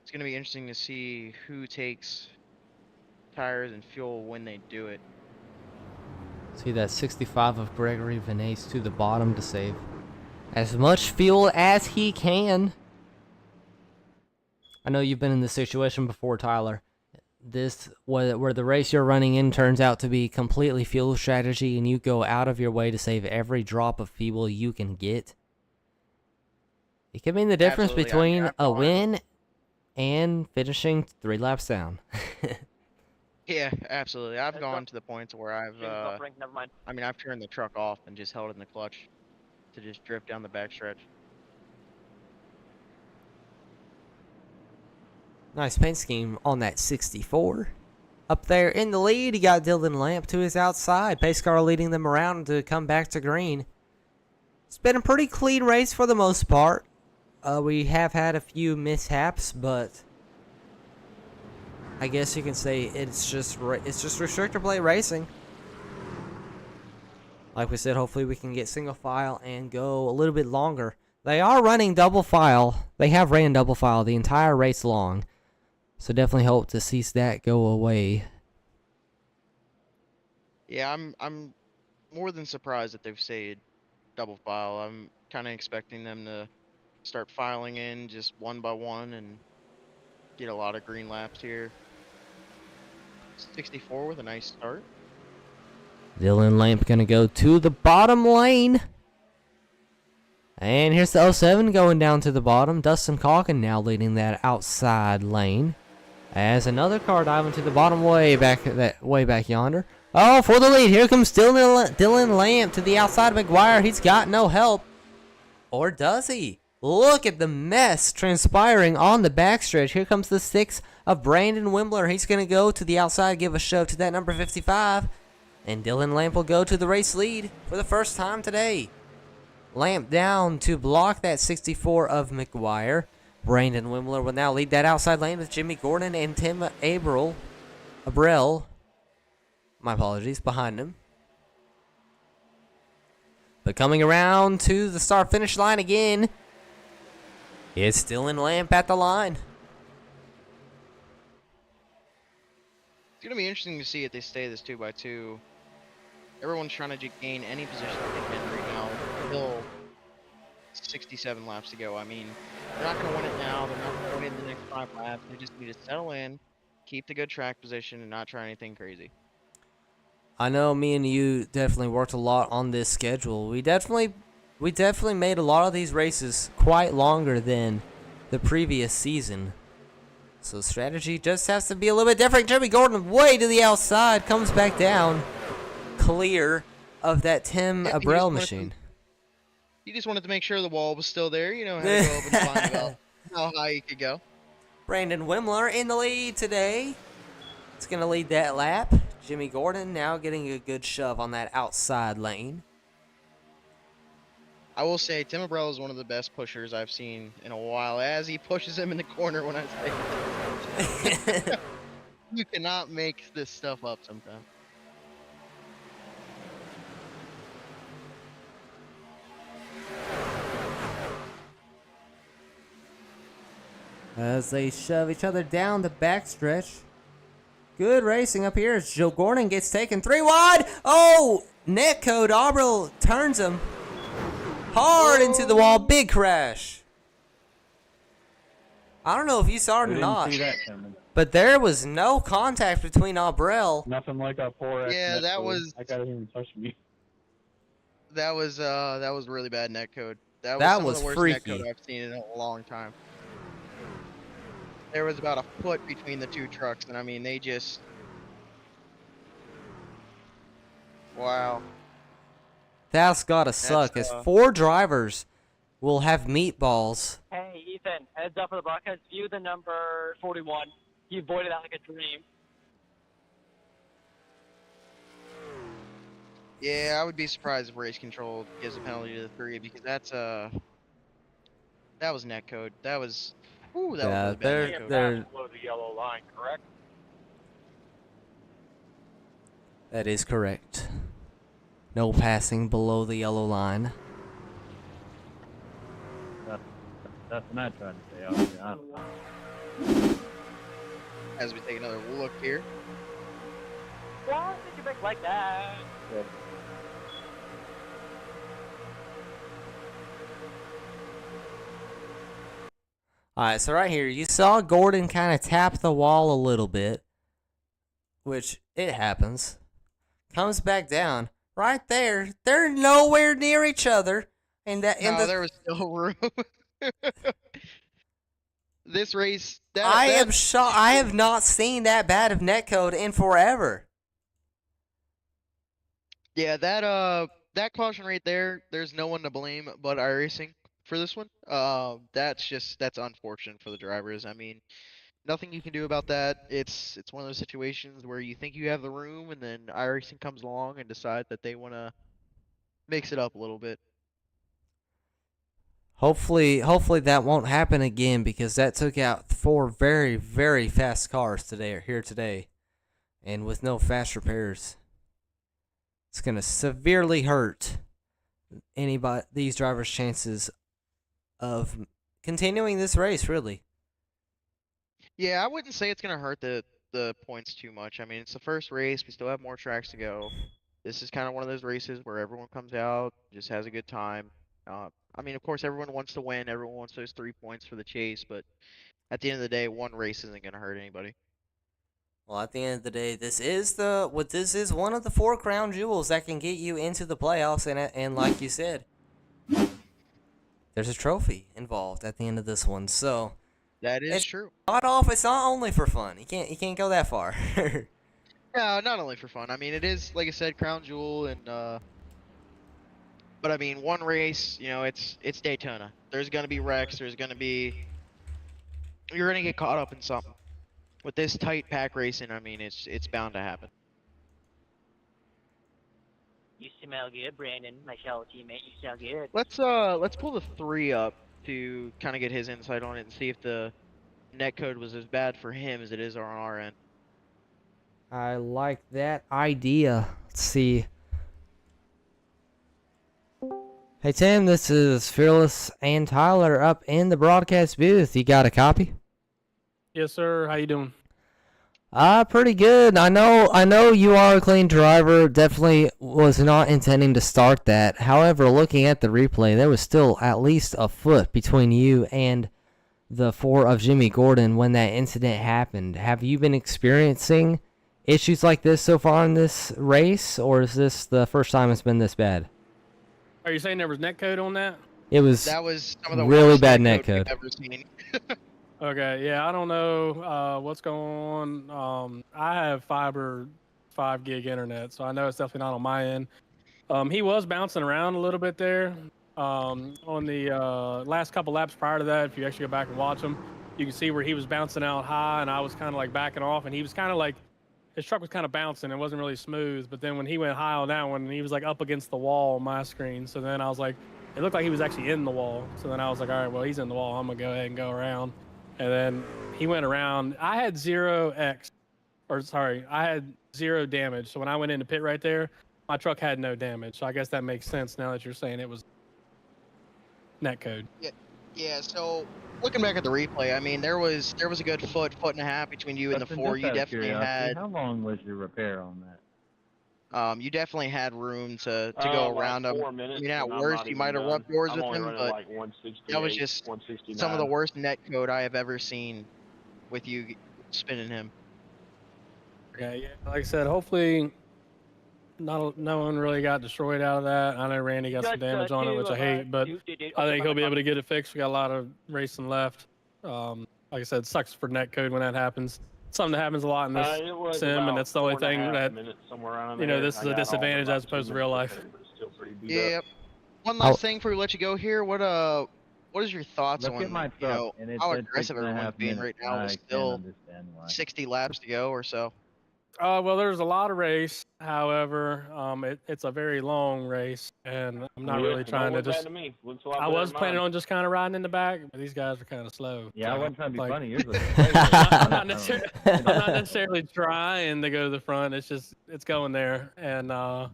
it's going to be interesting to see who takes tires and fuel when they do it. See that 65 of Gregory Vinace to the bottom to save as much fuel as he can. I know you've been in this situation before, Tyler. This where the race you're running in turns out to be completely fuel strategy and you go out of your way to save every drop of fuel you can get. It can mean the difference between a win and finishing 3 laps down. Yeah, absolutely. I've gone to the points where I've turned the truck off and just held it in the clutch to just drift down the backstretch. Nice paint scheme on that 64. Up there in the lead, he got Dylan Lamp to his outside. Pace car leading them around to come back to green. It's been a pretty clean race for the most part. We have had a few mishaps, but I guess you can say it's just restrictor plate racing. Like we said, hopefully we can get single file and go a little bit longer. They are running double file. They have ran double file the entire race long. So definitely hope to see that go away. Yeah, I'm more than surprised that they've stayed double file. I'm kind of expecting them to start filing in just one by one and get a lot of green laps here. 64 with a nice start. Dylan Lamp gonna go to the bottom lane. And here's the 07 going down to the bottom. Dustin Calkin now leading that outside lane. As another car diving to the bottom way back yonder. Oh, for the lead. Here comes Dylan Lamp to the outside of McGuire. He's got no help. Or does he? Look at the mess transpiring on the backstretch. Here comes the 6 of Brandon Wimbler. He's going to go to the outside, give a shove to that number 55. And Dylan Lamp will go to the race lead for the first time today. Lamp down to block that 64 of McGuire. Brandon Wimbler will now lead that outside lane with Jimmy Gordon and Tim Abrell, my apologies, behind him. But coming around to the start-finish line again, it's Dylan Lamp at the line. It's going to be interesting to see if they stay this 2x2. Everyone's trying to gain any position they can right now. Still 67 laps to go. I mean, they're not going to win it now. They're not going to win it in the next 5 laps. They just need to settle in, keep the good track position, and not try anything crazy. I know me and you definitely worked a lot on this schedule. We definitely made a lot of these races quite longer than the previous season. So strategy just has to be a little bit different. Jimmy Gordon way to the outside, comes back down, clear of that Tim Abrell machine. He just wanted to make sure the wall was still there. You know, had to go up and find out how high he could go. Brandon Wimbler in the lead today. It's going to lead that lap. Jimmy Gordon now getting a good shove on that outside lane. I will say Tim Abrell is one of the best pushers I've seen in a while. As he pushes him in the corner when I say you cannot make this stuff up sometimes. As they shove each other down the backstretch. Good racing up here as Joe Gordon gets taken 3 wide. Oh, netcode Aubrey turns him hard into the wall. Big crash. I don't know if you saw it or not, See that coming. but there was no contact between Aubrey. Nothing like a 4X. Yeah, that netcode. was- That guy didn't even touch me. That was really bad netcode. That That some was of the worst freaky. netcode I've seen in a long time. There was about a foot between the two trucks, and I mean they just. Wow. That's gotta suck as uh, 4 drivers will have meatballs. Hey, Ethan, heads up for the broadcast. View the number 41. You avoided that like a dream. Yeah, I would be surprised if race control gives a penalty to the 3 because that's that was netcode. That was. Ooh, that Yeah, was really bad netcode. they're Below the yellow line, correct? that is correct. No passing below the yellow line. That's what I tried to say. Obviously, I don't know. As we take another look here. Why did you make like that? Alright, so right here, you saw Gordon kind of tap the wall a little bit, which it happens. Comes back down. Right there, they're nowhere near each other. And that No, there was still room. This race, am shocked. I have not seen that bad of netcode in forever. yeah, that caution right there. There's no one to blame but iRacing for this one. That's unfortunate for the drivers. I mean, nothing you can do about that. It's one of those situations where you think you have the room, and then iRacing comes along and decide that they want to mix it up a little bit. Hopefully that won't happen again because that took out 4 very, very fast cars today. And with no fast repairs, it's going to severely hurt these drivers' chances of continuing this race, really. Yeah, I wouldn't say it's gonna hurt the points too much. I mean, it's the first race. We still have more tracks to go. This is kind of one of those races where everyone comes out, just has a good time. I mean, of course, everyone wants to win. Everyone wants those 3 points for the chase, but at the end of the day, one race isn't gonna hurt anybody. Well, at the end of the day, this is one of the 4 crown jewels that can get you into the playoffs, and like you said, there's a trophy involved at the end of this one. So That is it's true. it's not only for fun. You can't go that far. No, not only for fun. I mean, it is like I said, crown jewel, and but I mean, one race. You know, it's Daytona. There's gonna be wrecks. You're gonna get caught up in something. With this tight pack racing, I mean, it's bound to happen. You smell good, Brandon, my fellow teammate. You smell good. Let's pull the 3 up to kind of get his insight on it and see if the netcode was as bad for him as it is on our end. I like that idea. Let's see. Hey Tim, this is Fearless and Tyler up in the broadcast booth. You got a copy? Yes, sir. How you doing? Pretty good. I know you are a clean driver. Definitely was not intending to start that. However, looking at the replay, there was still at least a foot between you and the 4 of Jimmy Gordon when that incident happened. Have you been experiencing issues like this so far in this race, or is this the first time it's been this bad? Are you saying there was netcode on that? It was That was some of the really worst bad netcode netcode. we've ever seen. Okay, yeah, I don't know what's going on. I have fiber 5 gig internet, so I know it's definitely not on my end. He was bouncing around a little bit there. On the last couple laps prior to that, if you actually go back and watch him, you can see where he was bouncing out high, and I was kind of like backing off, and he was kind of like, his truck was kind of bouncing. It wasn't really smooth, but then when he went high on that one, he was like up against the wall on my screen. So then I was like, it looked like he was actually in the wall. So then I was like, all right, well, he's in the wall. I'm going to go ahead and go around. And then he went around. I had 0x, or sorry, I had 0 damage. So when I went into pit right there, my truck had no damage. So I guess that makes sense now that you're saying it was netcode. Yeah. So looking back at the replay, I mean, there was a good foot and a half between you and the 4. You definitely had. How long was your repair on that? You definitely had room to go around him. 4 minutes. I mean, at and I'm worst, not you even might have done. rubbed doors I'm with only him, running but like 168, that was just 169. some of the worst net code I have ever seen with you spinning him. Okay, yeah, like I said, hopefully no one really got destroyed out of that. I know Randy got some damage on it, which I hate, but I think he'll be able to get it fixed. We got a lot of racing left. Like I said, sucks for netcode when that happens. Something that happens a lot in this It was sim, about and that's the only 4.5 thing that, minutes, somewhere around you know, there. this is a disadvantage as opposed to real life. Yeah. One last thing before we let you go here. What is your thoughts Look on at my truck, and it how said aggressive 6.5 everyone's being right minutes. now? I With can't still understand why. 60 laps to go or so. Well, there's a lot of race. However, it's a very long race, and I'm not really trying to just. I was planning on just kind of riding in the back, but these guys are kind of slow. Yeah, I so, wasn't trying to be like, funny. Yours was I'm not necessarily trying to go to the front. It's going there, and I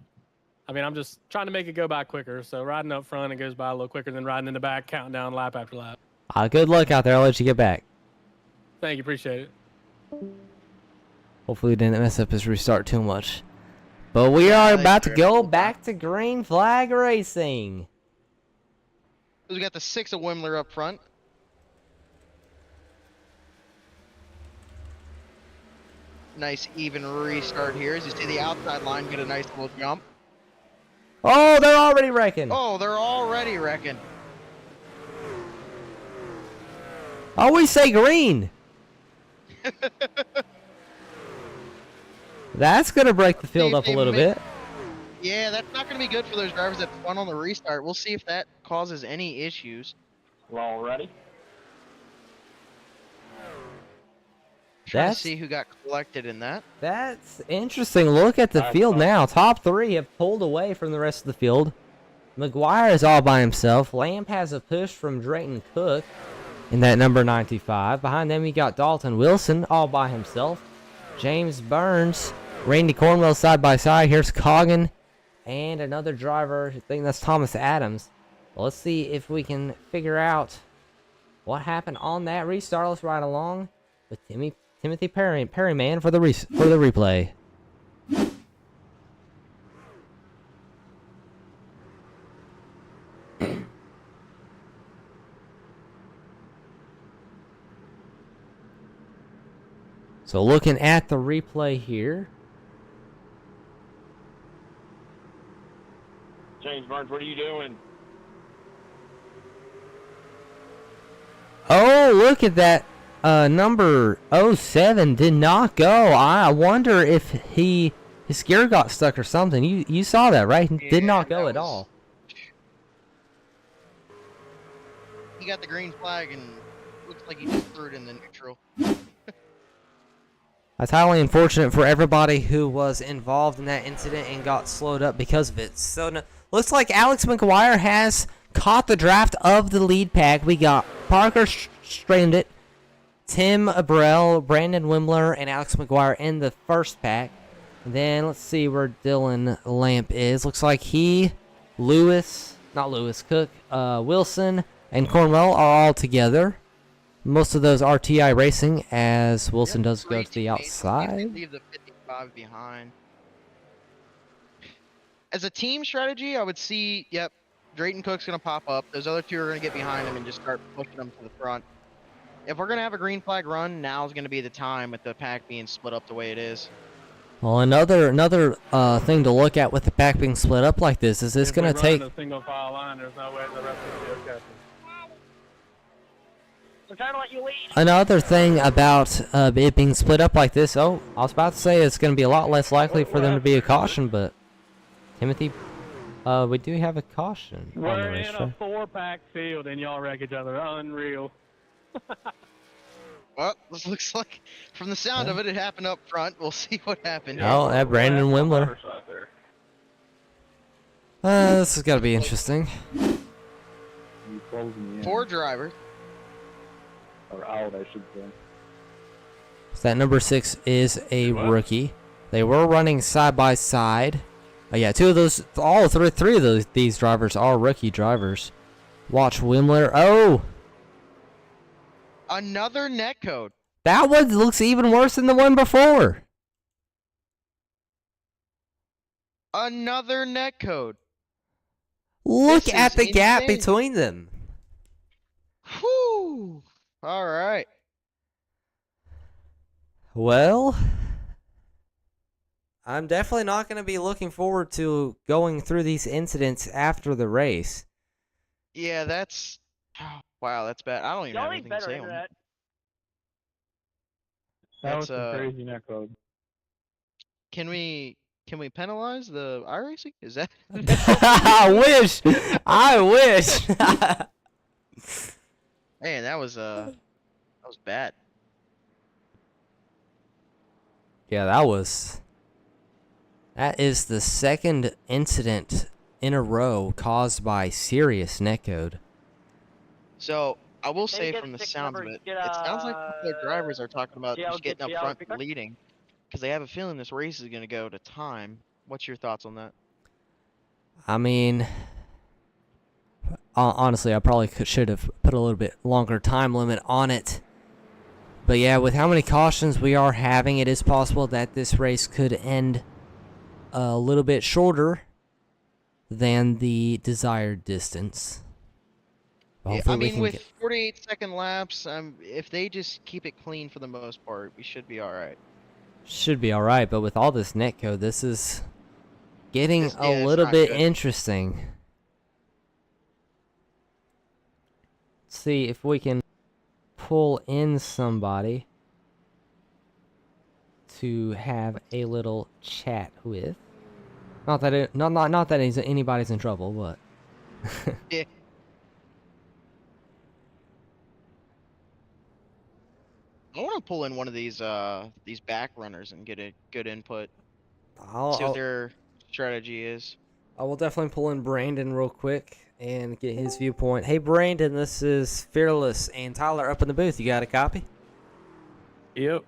mean, I'm just trying to make it go by quicker. So riding up front, it goes by a little quicker than riding in the back, counting down lap after lap. Good luck out there. I'll let you get back. Thank you, appreciate it. Hopefully, didn't mess up his restart too much. But we are about to go back to green flag racing. We got the 6 of Wimler up front. Nice even restart here. As you see the outside line get a nice little jump. Oh, they're already wrecking. Oh, they're already wrecking. Always say green. That's going to break the field up a little bit. Yeah, that's not going to be good for those drivers at the front on the restart. We'll see if that causes any issues. We're all ready. Trying to see who got collected in that. That's interesting. Look at the field now. Top 3 have pulled away from the rest of the field. McGuire is all by himself. Lamp has a push from Drayton Cook in that number 95. Behind them, you got Dalton Wilson all by himself. James Burns, Randy Cornwell side by side. Here's Coggin and another driver. I think that's Thomas Adams. Well, let's see if we can figure out what happened on that restart. Let's ride along with Timothy Perryman for the replay. So looking at the replay here. James Burns, what are you doing? Oh, look at that. Number 07 did not go. I wonder if his gear got stuck or something. You saw that, right? He did not go at all. He got the green flag and looks like he just threw it in the neutral. That's highly unfortunate for everybody who was involved in that incident and got slowed up because of it. So looks like Alex McGuire has caught the draft of the lead pack. We got Parker Strandit, Tim Abrell, Brandon Wimler, and Alex McGuire in the first pack. And then let's see where Dylan Lamp is. Looks like Cook, Wilson, and Cornwell are all together. Most of those RTI racing, as Wilson does go to the outside. Leave the 55 behind. As a team strategy, I would see, yep, Drayton Cook's going to pop up. Those other two are going to get behind him and just start pushing them to the front. If we're going to have a green flag run, now's going to be the time with the pack being split up the way it is. Well, another thing to look at with the pack being split up like this is it's going to take... a single file line, there's no way the rest of the okay. I'm trying to let you lead. Another thing about it being split up like this, I was about to say it's going to be a lot less likely for them to be a caution, but Timothy, we do have a caution on the We're in racetrack. a 4-pack field and y'all wreck each other. Unreal. Well, this looks like, from the sound of it, it happened up front. We'll see what happened. Oh, that Brandon Wimler. This has got to be interesting. Four drivers. Or out, I should say. So that number 6 is a rookie. They were running side by side. Oh yeah, two of those, all three of these drivers are rookie drivers. Watch Wimler. Oh, Another net code. that one looks even worse than the one before. Another net code. Look This at is the gap insane. between them. Whew. All right. Well, I'm definitely not going to be looking forward to going through these incidents after the race. Yeah, that's... Wow, that's bad. I don't even Y'all have need anything to better say on internet. That was That's, some crazy net code. Can we penalize the iRacing? Is that... I wish. Man, that was bad. Yeah, that is the second incident in a row caused by serious netcode. So, I will say get from the 6 sounds of numbers, it, get, it sounds like the drivers are talking about GL, just getting get up GL front picker. and leading, because they have a feeling this race is going to go to time. What's your thoughts on that? I mean, honestly, I probably should have put a little bit longer time limit on it. But yeah, with how many cautions we are having, it is possible that this race could end a little bit shorter than the desired distance. Yeah, I Hopefully we mean, can with get... 48-second laps, if they just keep it clean for the most part, we should be all right. Should be alright, but with all this netcode, this is getting It's a little not bit good. interesting. Let's see if we can pull in somebody to have a little chat with. Not that anybody's in trouble, but Yeah. I want to pull in one of these back runners and get a good input. See what their strategy is. I will definitely pull in Brandon real quick and get his viewpoint. Hey Brandon, this is Fearless and Tyler up in the booth. You got a copy? Yep.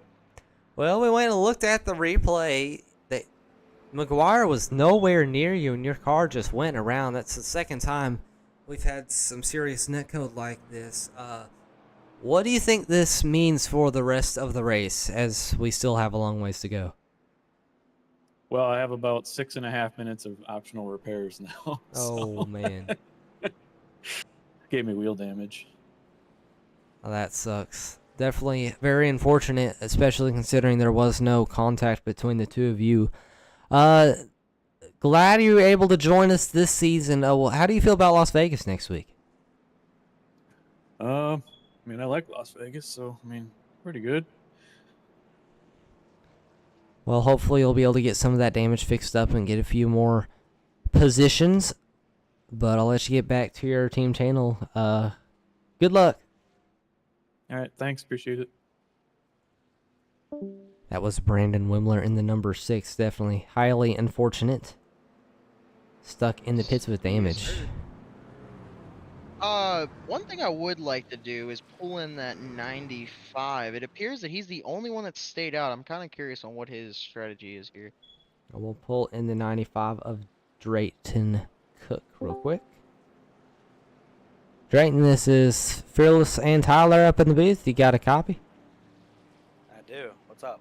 Well, we went and looked at the replay. That McGuire was nowhere near you, and your car just went around. That's the second time we've had some serious netcode like this. What do you think this means for the rest of the race, as we still have a long ways to go? Well, I have about 6.5 minutes of optional repairs now. Oh, man. Gave me wheel damage. Oh, that sucks. definitely very unfortunate, especially considering there was no contact between the two of you. Glad you were able to join us this season. Well, how do you feel about Las Vegas next week? I mean, I like Las Vegas, so I mean, pretty good. Well, hopefully you'll be able to get some of that damage fixed up and get a few more positions. But I'll let you get back to your team channel. Good luck. All right, thanks, appreciate it. That was Brandon Wimler in the number 6. Definitely highly unfortunate. Stuck in the pits with damage. One thing I would like to do is pull in that 95. It appears that he's the only one that stayed out. I'm kind of curious on what his strategy is here. We'll pull in the 95 of Drayton Cook real quick. Drayton, this is Fearless and Tyler up in the booth. You got a copy? I do. What's up?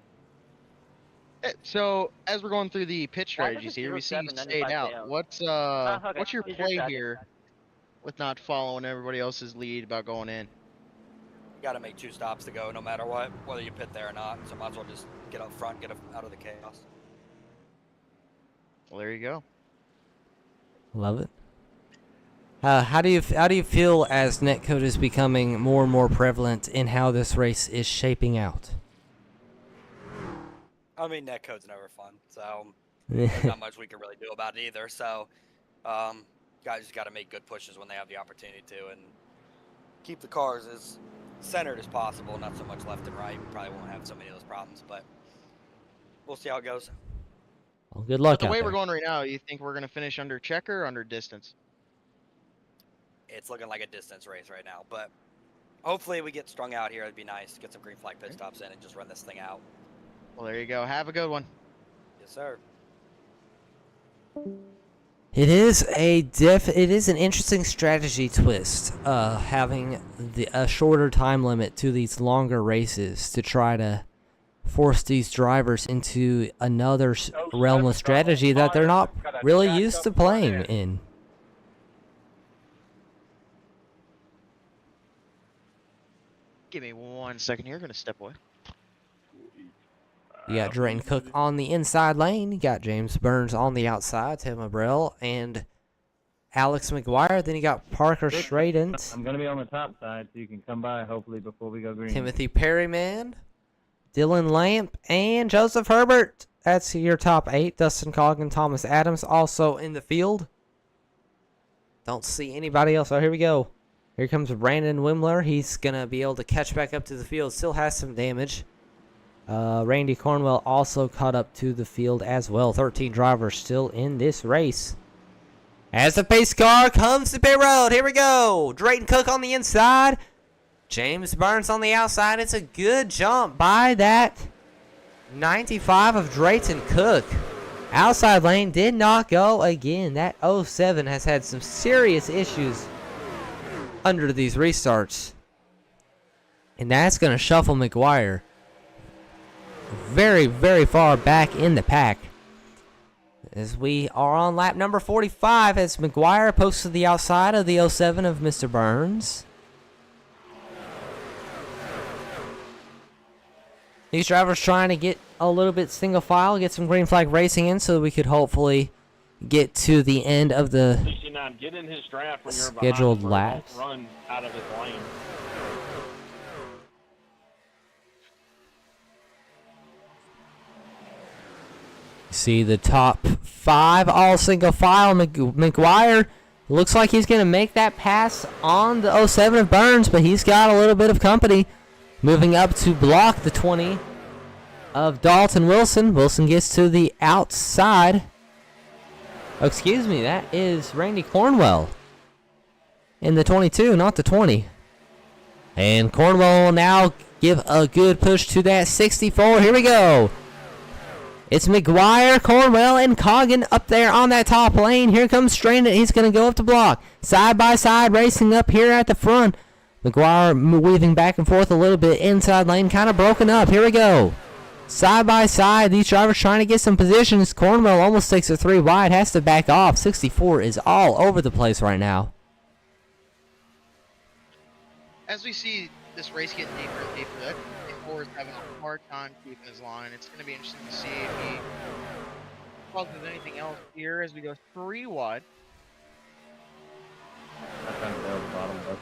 So, as we're going through the pitch Why does strategies it here, we see you 07 stayed out. fail? What's okay. what's your Here's your play strategy. here with not following everybody else's lead about going in? You got to make 2 stops to go, no matter what, whether you pit there or not. So might as well just get up front, get out of the chaos. Well, there you go. Love it. How do you feel as netcode is becoming more and more prevalent in how this race is shaping out? I mean, netcode's never fun, so there's not much we can really do about it either. So, guys just got to make good pushes when they have the opportunity to, and keep the cars as centered as possible, not so much left and right. We probably won't have so many of those problems, but we'll see how it goes. Well, good luck. But the way out we're there. going right now, you think we're going to finish under checker or under distance? It's looking like a distance race right now, but hopefully we get strung out here. It'd be nice. Get some green flag pit stops in and just run this thing out. Well, there you go. Have a good one. Yes, sir. It is an interesting strategy twist, having a shorter time limit to these longer races to try to force these drivers into another realm of strategy that they're not really used to playing in. Give me 1 second here. Going to step away. You got Drayton Cook on the inside lane. You got James Burns on the outside, Tim Abrell, and Alex McGuire. Then you got Parker Stradent, I'm gonna be on the top side, so you can come by hopefully before we go green. Timothy Perryman, Dylan Lamp, and Joseph Herbert. That's your top 8. Dustin Coggin, Thomas Adams also in the field. Don't see anybody else. Oh, here we go. Here comes Brandon Wimler. He's going to be able to catch back up to the field. Still has some damage. Randy Cornwell also caught up to the field as well. 13 drivers still in this race. As the pace car comes to pit road. Here we go. Drayton Cook on the inside. James Burns on the outside. It's a good jump by that 95 of Drayton Cook. Outside lane did not go again. That 07 has had some serious issues under these restarts. And that's going to shuffle McGuire very, very far back in the pack. As we are on lap number 45 as McGuire posts to the outside of the 07 of Mr. Burns. These drivers trying to get a little bit single file, get some green flag racing in so that we could hopefully get to the end of the 69, get in his draft when you're scheduled behind him, or laps. don't run out of his lane. See the top 5 all single file. McGuire looks like he's going to make that pass on the 07 of Burns, but he's got a little bit of company moving up to block the 20 of Dalton Wilson. Wilson gets to the outside. Oh, excuse me, that is Randy Cornwell in the 22, not the 20. And Cornwell will now give a good push to that 64. Here we go. It's McGuire, Cornwell, and Coggin up there on that top lane. Here comes Strain. He's going to go up the block. Side by side, racing up here at the front. McGuire weaving back and forth a little bit. Inside lane kind of broken up. Here we go. Side by side, these drivers trying to get some positions. Cornwell almost takes a 3 wide. Has to back off. 64 is all over the place right now. As we see this race getting deeper and deeper. That 24 is having a hard time keeping his line. It's going to be interesting to see if he causes anything else here as we go 3 wide. I kind of nailed the bottom left.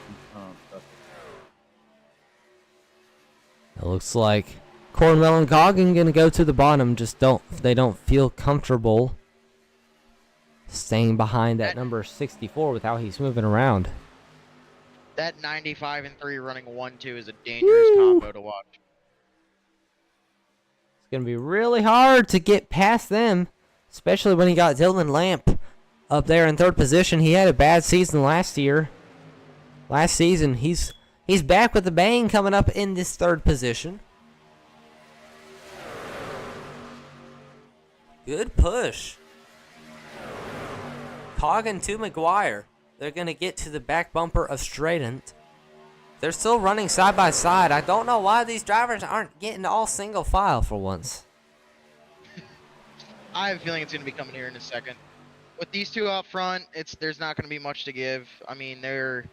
It looks like Cornwell and Goggin gonna go to the bottom. Just they don't feel comfortable staying behind that number 64 with how he's moving around. That 95 and 3 running 1-2 is a dangerous combo to watch. It's gonna be really hard to get past them, especially when he got Dylan Lamp up there in 3rd position. He had a bad season last year. Last season, he's back with a bang coming up in this 3rd position. Good push. Coggin to McGuire. They're going to get to the back bumper of Stradent. They're still running side by side. I don't know why these drivers aren't getting all single file for once. I have a feeling it's going to be coming here in a second. With these two up front, there's not going to be much to give. I mean, they're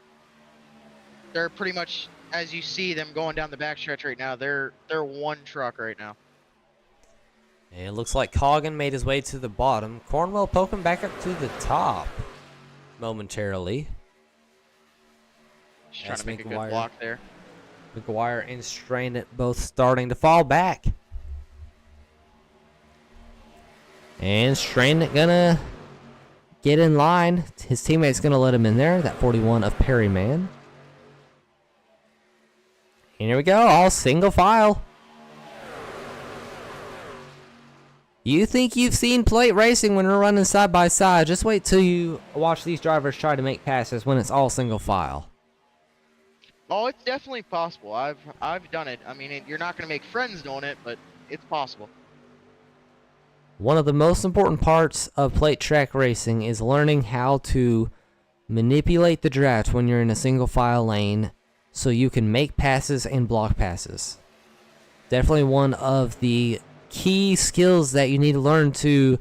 pretty much, as you see them going down the backstretch right now, they're one truck right now. And it looks like Coggin made his way to the bottom. Cornwell poking back up to the top momentarily. Just trying to make a good block there. McGuire and Stradent both starting to fall back. And Stradent gonna get in line. His teammate's gonna let him in there. That 41 of Perryman. And here we go, all single file. You think you've seen plate racing when we're running side by side. Just wait till you watch these drivers try to make passes when it's all single file. Oh, it's definitely possible. I've done it. I mean, you're not going to make friends doing it, but it's possible. One of the most important parts of plate track racing is learning how to manipulate the draft when you're in a single file lane so you can make passes and block passes. Definitely one of the key skills that you need to learn to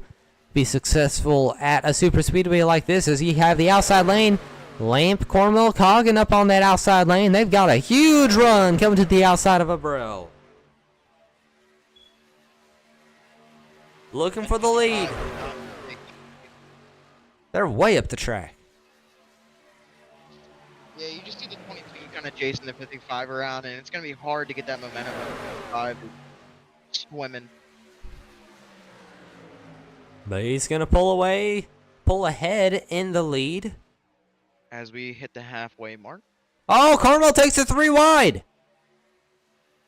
be successful at a super speedway like this is you have the outside lane. Lamp, Cornwell, Coggin up on that outside lane. They've got a huge run coming to the outside of Abreu. Looking for the lead. They're way up the track. Yeah, you just see the 22 kind of chasing the 55 around, and it's going to be hard to get that momentum on the 55 swimming. But he's going to pull ahead in the lead. As we hit the halfway mark. Oh, Cornwell takes a 3 wide.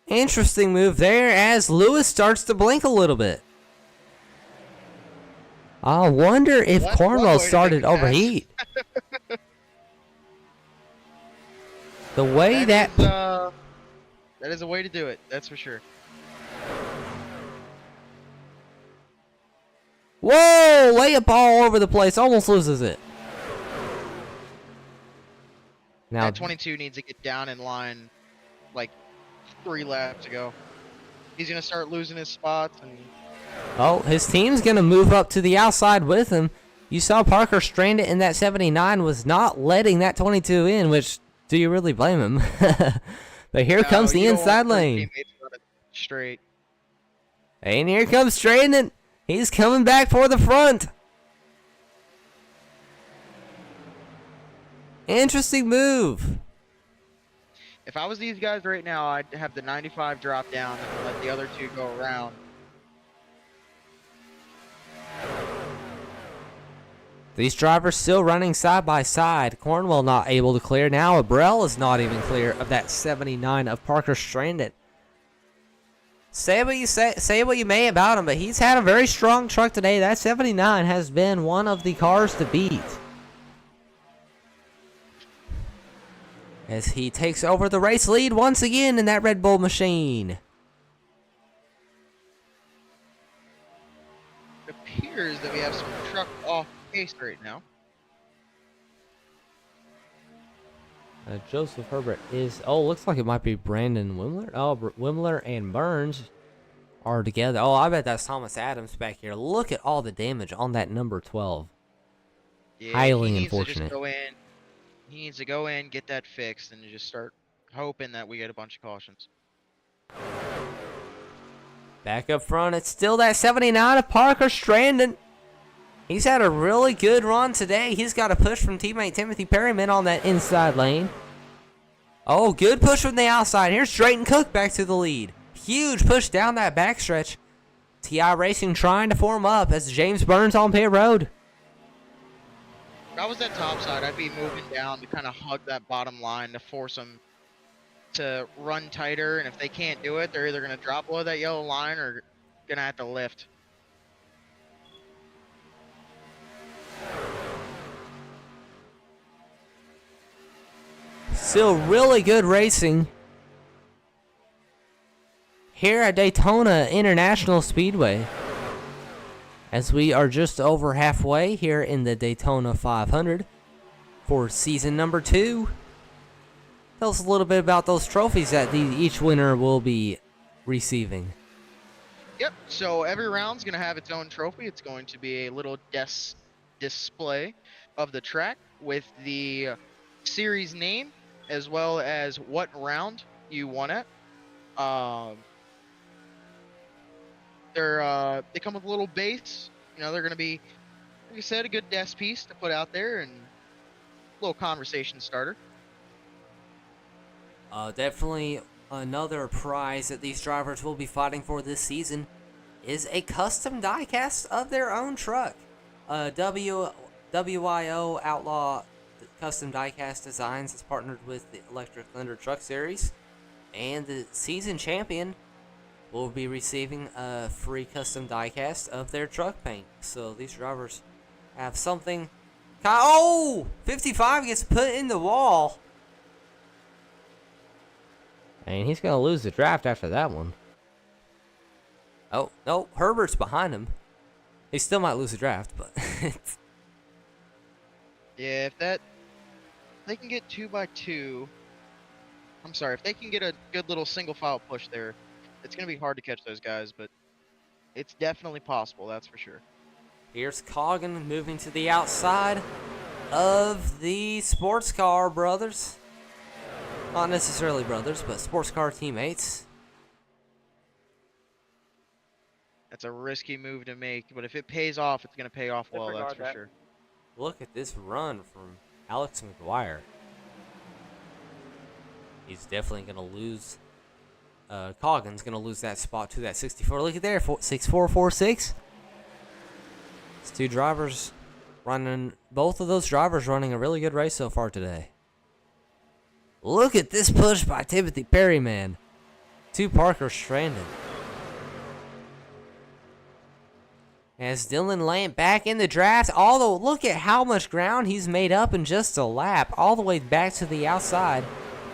Interesting move there as Lewis starts to blink a little bit. I wonder if Cornwell started overheat. The way that is a way to do it, that's for sure. Whoa! Layup all over the place. Almost loses it. Now, that 22 needs to get down in line like 3 laps ago. He's going to start losing his spots. Oh, his team's going to move up to the outside with him. You saw Parker Stradent in that 79 was not letting that 22 in, which, do you really blame him? But here comes the inside lane. Straight. And here comes Stradent. He's coming back for the front. Interesting move. If I was these guys right now, I'd have the 95 drop down and let the other two go around. These drivers still running side by side. Cornwell not able to clear. Now Abreu is not even clear of that 79 of Parker Stradent. Say what you may about him, but he's had a very strong truck today. That 79 has been one of the cars to beat. As he takes over the race lead once again in that Red Bull machine. It appears that we have some truck off pace right now. Joseph Herbert is... Oh, looks like it might be Brandon Wimler. Oh, Wimler and Burns are together. Oh, I bet that's Thomas Adams back here. Look at all the damage on that number 12. Yeah, Highly he unfortunate. he needs to go in, get that fixed, and just start hoping that we get a bunch of cautions. Back up front, it's still that 79 of Parker Strandon. He's had a really good run today. He's got a push from teammate Timothy Perryman on that inside lane. Oh, good push from the outside. Here's Drayton Cook back to the lead. Huge push down that backstretch. TI Racing trying to form up as James Burns on pit road. If I was that top side, I'd be moving down to kind of hug that bottom line to force them to run tighter. And if they can't do it, they're either going to drop below that yellow line or going to have to lift. Still really good racing here at Daytona International Speedway, as we are just over halfway here in the Daytona 500 for season number 2. Tell us a little bit about those trophies that each winner will be receiving. Yep, so every round's going to have its own trophy. It's going to be a little display of the track with the series name as well as what round you won at. They come with a little base. You know, they're going to be, like I said, a good desk piece to put out there and a little conversation starter. Definitely another prize that these drivers will be fighting for this season is a custom diecast of their own truck. WIO Outlaw Custom Diecast Designs has partnered with the Electric Thunder Truck Series, and the season champion will be receiving a free custom diecast of their truck paint. So these drivers have something. Oh! 55 gets put in the wall. And he's going to lose the draft after that one. Oh, no, Herbert's behind him. He still might lose the draft, but... Yeah, if they can get 2x2, I'm sorry, if they can get a good little single file push there, it's going to be hard to catch those guys, but it's definitely possible, that's for sure. Here's Coggin moving to the outside of the sports car brothers. Not necessarily brothers, but sports car teammates. That's a risky move to make, but if it pays off, it's going to pay off well, that's for sure. Look at this run from Alex McGuire. He's definitely going to lose. Coggin's going to lose that spot to that 64. Look at there, 6446. It's two drivers running, both of those drivers running a really good race so far today. Look at this push by Timothy Perryman to Parker Strandon. As Dylan Lamb back in the draft, although look at how much ground he's made up in just a lap, all the way back to the outside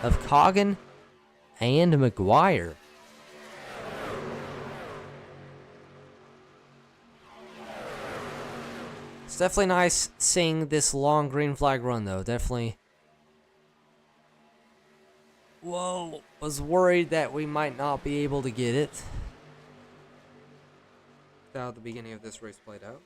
of Coggin and McGuire. It's definitely nice seeing this long green flag run, though. Definitely. Whoa, was worried that we might not be able to get it. How the beginning of this race played out.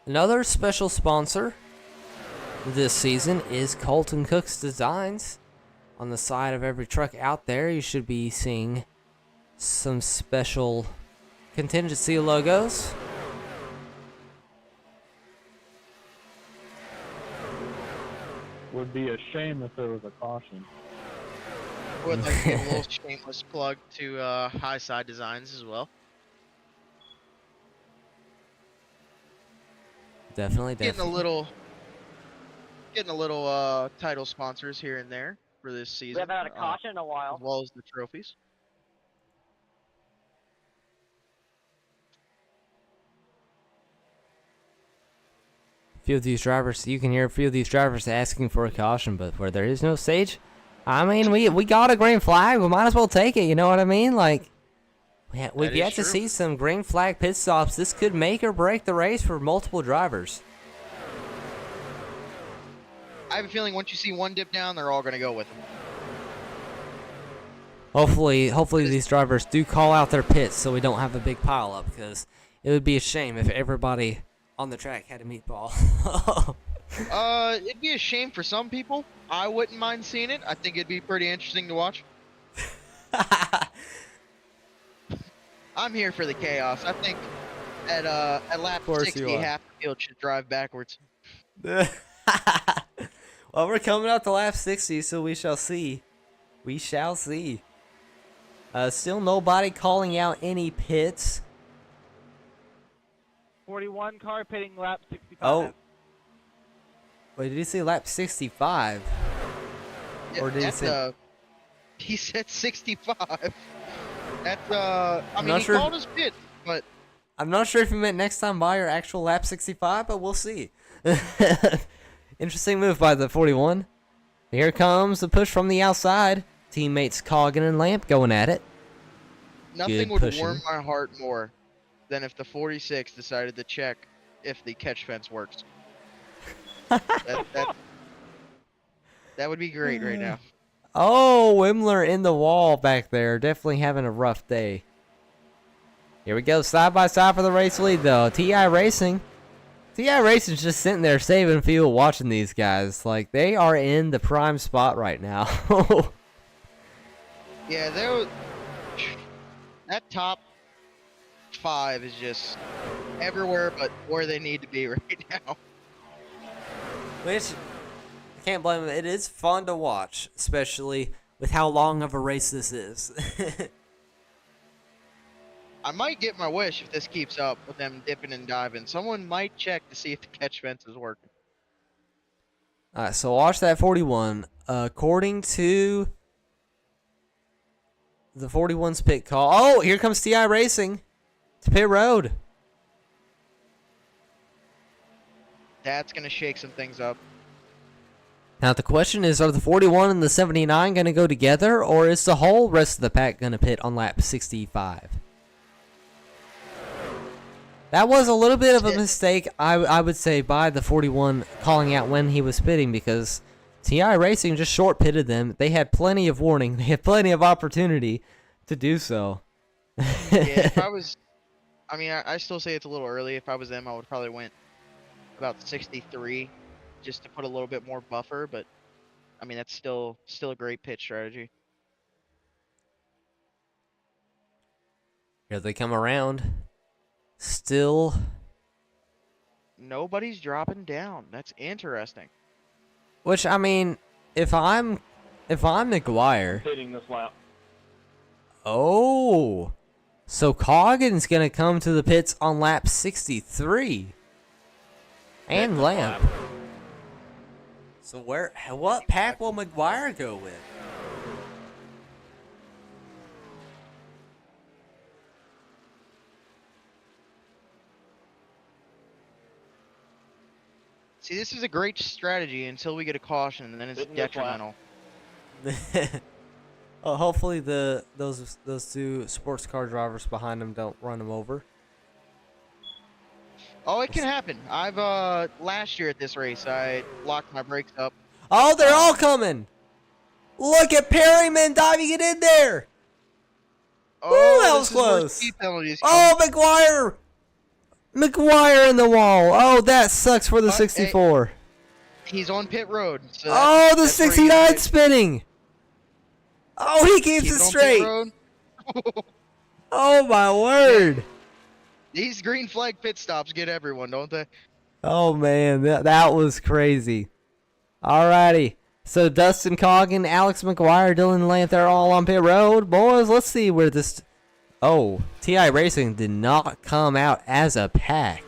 Another special sponsor this season is Colton Cook's Designs. On the side of every truck out there, you should be seeing some special contingency logos. Would be a shame if there was a caution. Would like to give a little shameless plug to High Side Designs as well. Definitely. Getting a little title sponsors here and there for this season. We haven't had a caution in a while. As well as the trophies. Few of these drivers, you can hear a few of these drivers asking for a caution, but where there is no stage, I mean, we got a green flag. We might as well take it. You know what I mean? Like, we've yet to see some green flag pit stops. This could make or break the race for multiple drivers. I have a feeling once you see one dip down, they're all going to go with them. Hopefully these drivers do call out their pits so we don't have a big pile up, because it would be a shame if everybody on the track had a meatball. It'd be a shame for some people. I wouldn't mind seeing it. I think it'd be pretty interesting to watch. I'm here for the chaos. I think at lap 60, half the field should drive backwards. Well, we're coming out to lap 60, so we shall see. We shall see. Still nobody calling out any pits. 41 car pitting lap 65. Oh. Wait, did he say lap 65? Yeah, Or did he say... He said 65. That's, I mean, not he sure called his pit, but... I'm not sure if he meant next time by or actual lap 65, but we'll see. Interesting move by the 41. Here comes the push from the outside. Teammates Coggin and Lamp going at it. Nothing Good would pushing. warm my heart more than if the 46 decided to check if the catch fence works. that would be great right now. Oh, Wimler in the wall back there. Definitely having a rough day. Here we go, side by side for the race lead, though. TI Racing. TI Racing's just sitting there saving fuel watching these guys. Like, they are in the prime spot right now. Yeah, that top 5 is just everywhere but where they need to be right now. Which, I can't blame them. It is fun to watch, especially with how long of a race this is. I might get my wish if this keeps up with them dipping and diving. Someone might check to see if the catch fence is working. Alright, so watch that 41. According to the 41's pit call. Oh, here comes TI Racing to pit road. That's going to shake some things up. Now, the question is, are the 41 and the 79 going to go together, or is the whole rest of the pack going to pit on lap 65? That was a little bit of a mistake, I would say, by the 41 calling out when he was pitting, because TI Racing just short pitted them. They had plenty of warning. They had plenty of opportunity to do so. Yeah, if I was... I mean, I still say it's a little early. If I was them, I would probably went about 63 just to put a little bit more buffer, but I mean, that's still a great pitch strategy. Here they come around. Still... Nobody's dropping down. That's interesting. Which, I mean, if I'm McGuire... Hitting this lap. Oh, so Coggin's gonna come to the pits on lap 63, and Lamp. So what pack will McGuire go with? See, this is a great strategy until we get a caution, and then it's detrimental. Hopefully those two sports car drivers behind him don't run him over. Oh, it can happen. I've last year at this race, I locked my brakes up. Oh, they're all coming! Look at Perryman diving it in there! Oh, ooh, that was close! Oh, McGuire! McGuire in the wall! Oh, that sucks for the 64. He's on pit road. So oh, the 69 spinning! Oh, he keeps it straight! Oh, my word! These green flag pit stops get everyone, don't they? Oh, man, that was crazy. Alrighty. So, Dustin Coggin, Alex McGuire, Dylan Lamp, they're all on pit road. Boys, let's see where this... Oh, TI Racing did not come out as a pack.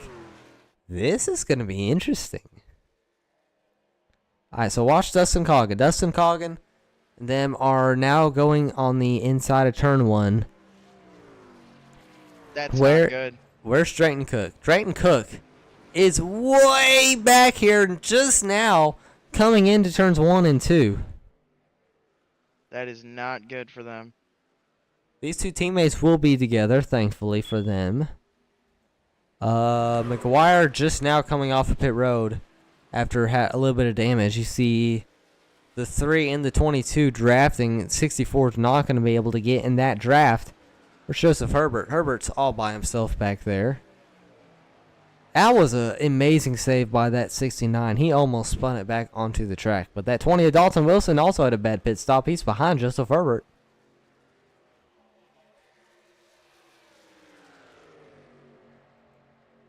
This is going to be interesting. Alright, so watch Dustin Coggin. Dustin Coggin, them are now going on the inside of turn 1. That's not good. Where's Drayton Cook? Drayton Cook is way back here just now coming into turns 1 and 2. That is not good for them. These two teammates will be together, thankfully for them. McGuire just now coming off of pit road after a little bit of damage. You see the 3 and the 22 drafting. 64 is not going to be able to get in that draft for Joseph Herbert. Herbert's all by himself back there. That was an amazing save by that 69. He almost spun it back onto the track. But that 20 of Dalton Wilson also had a bad pit stop. He's behind Joseph Herbert.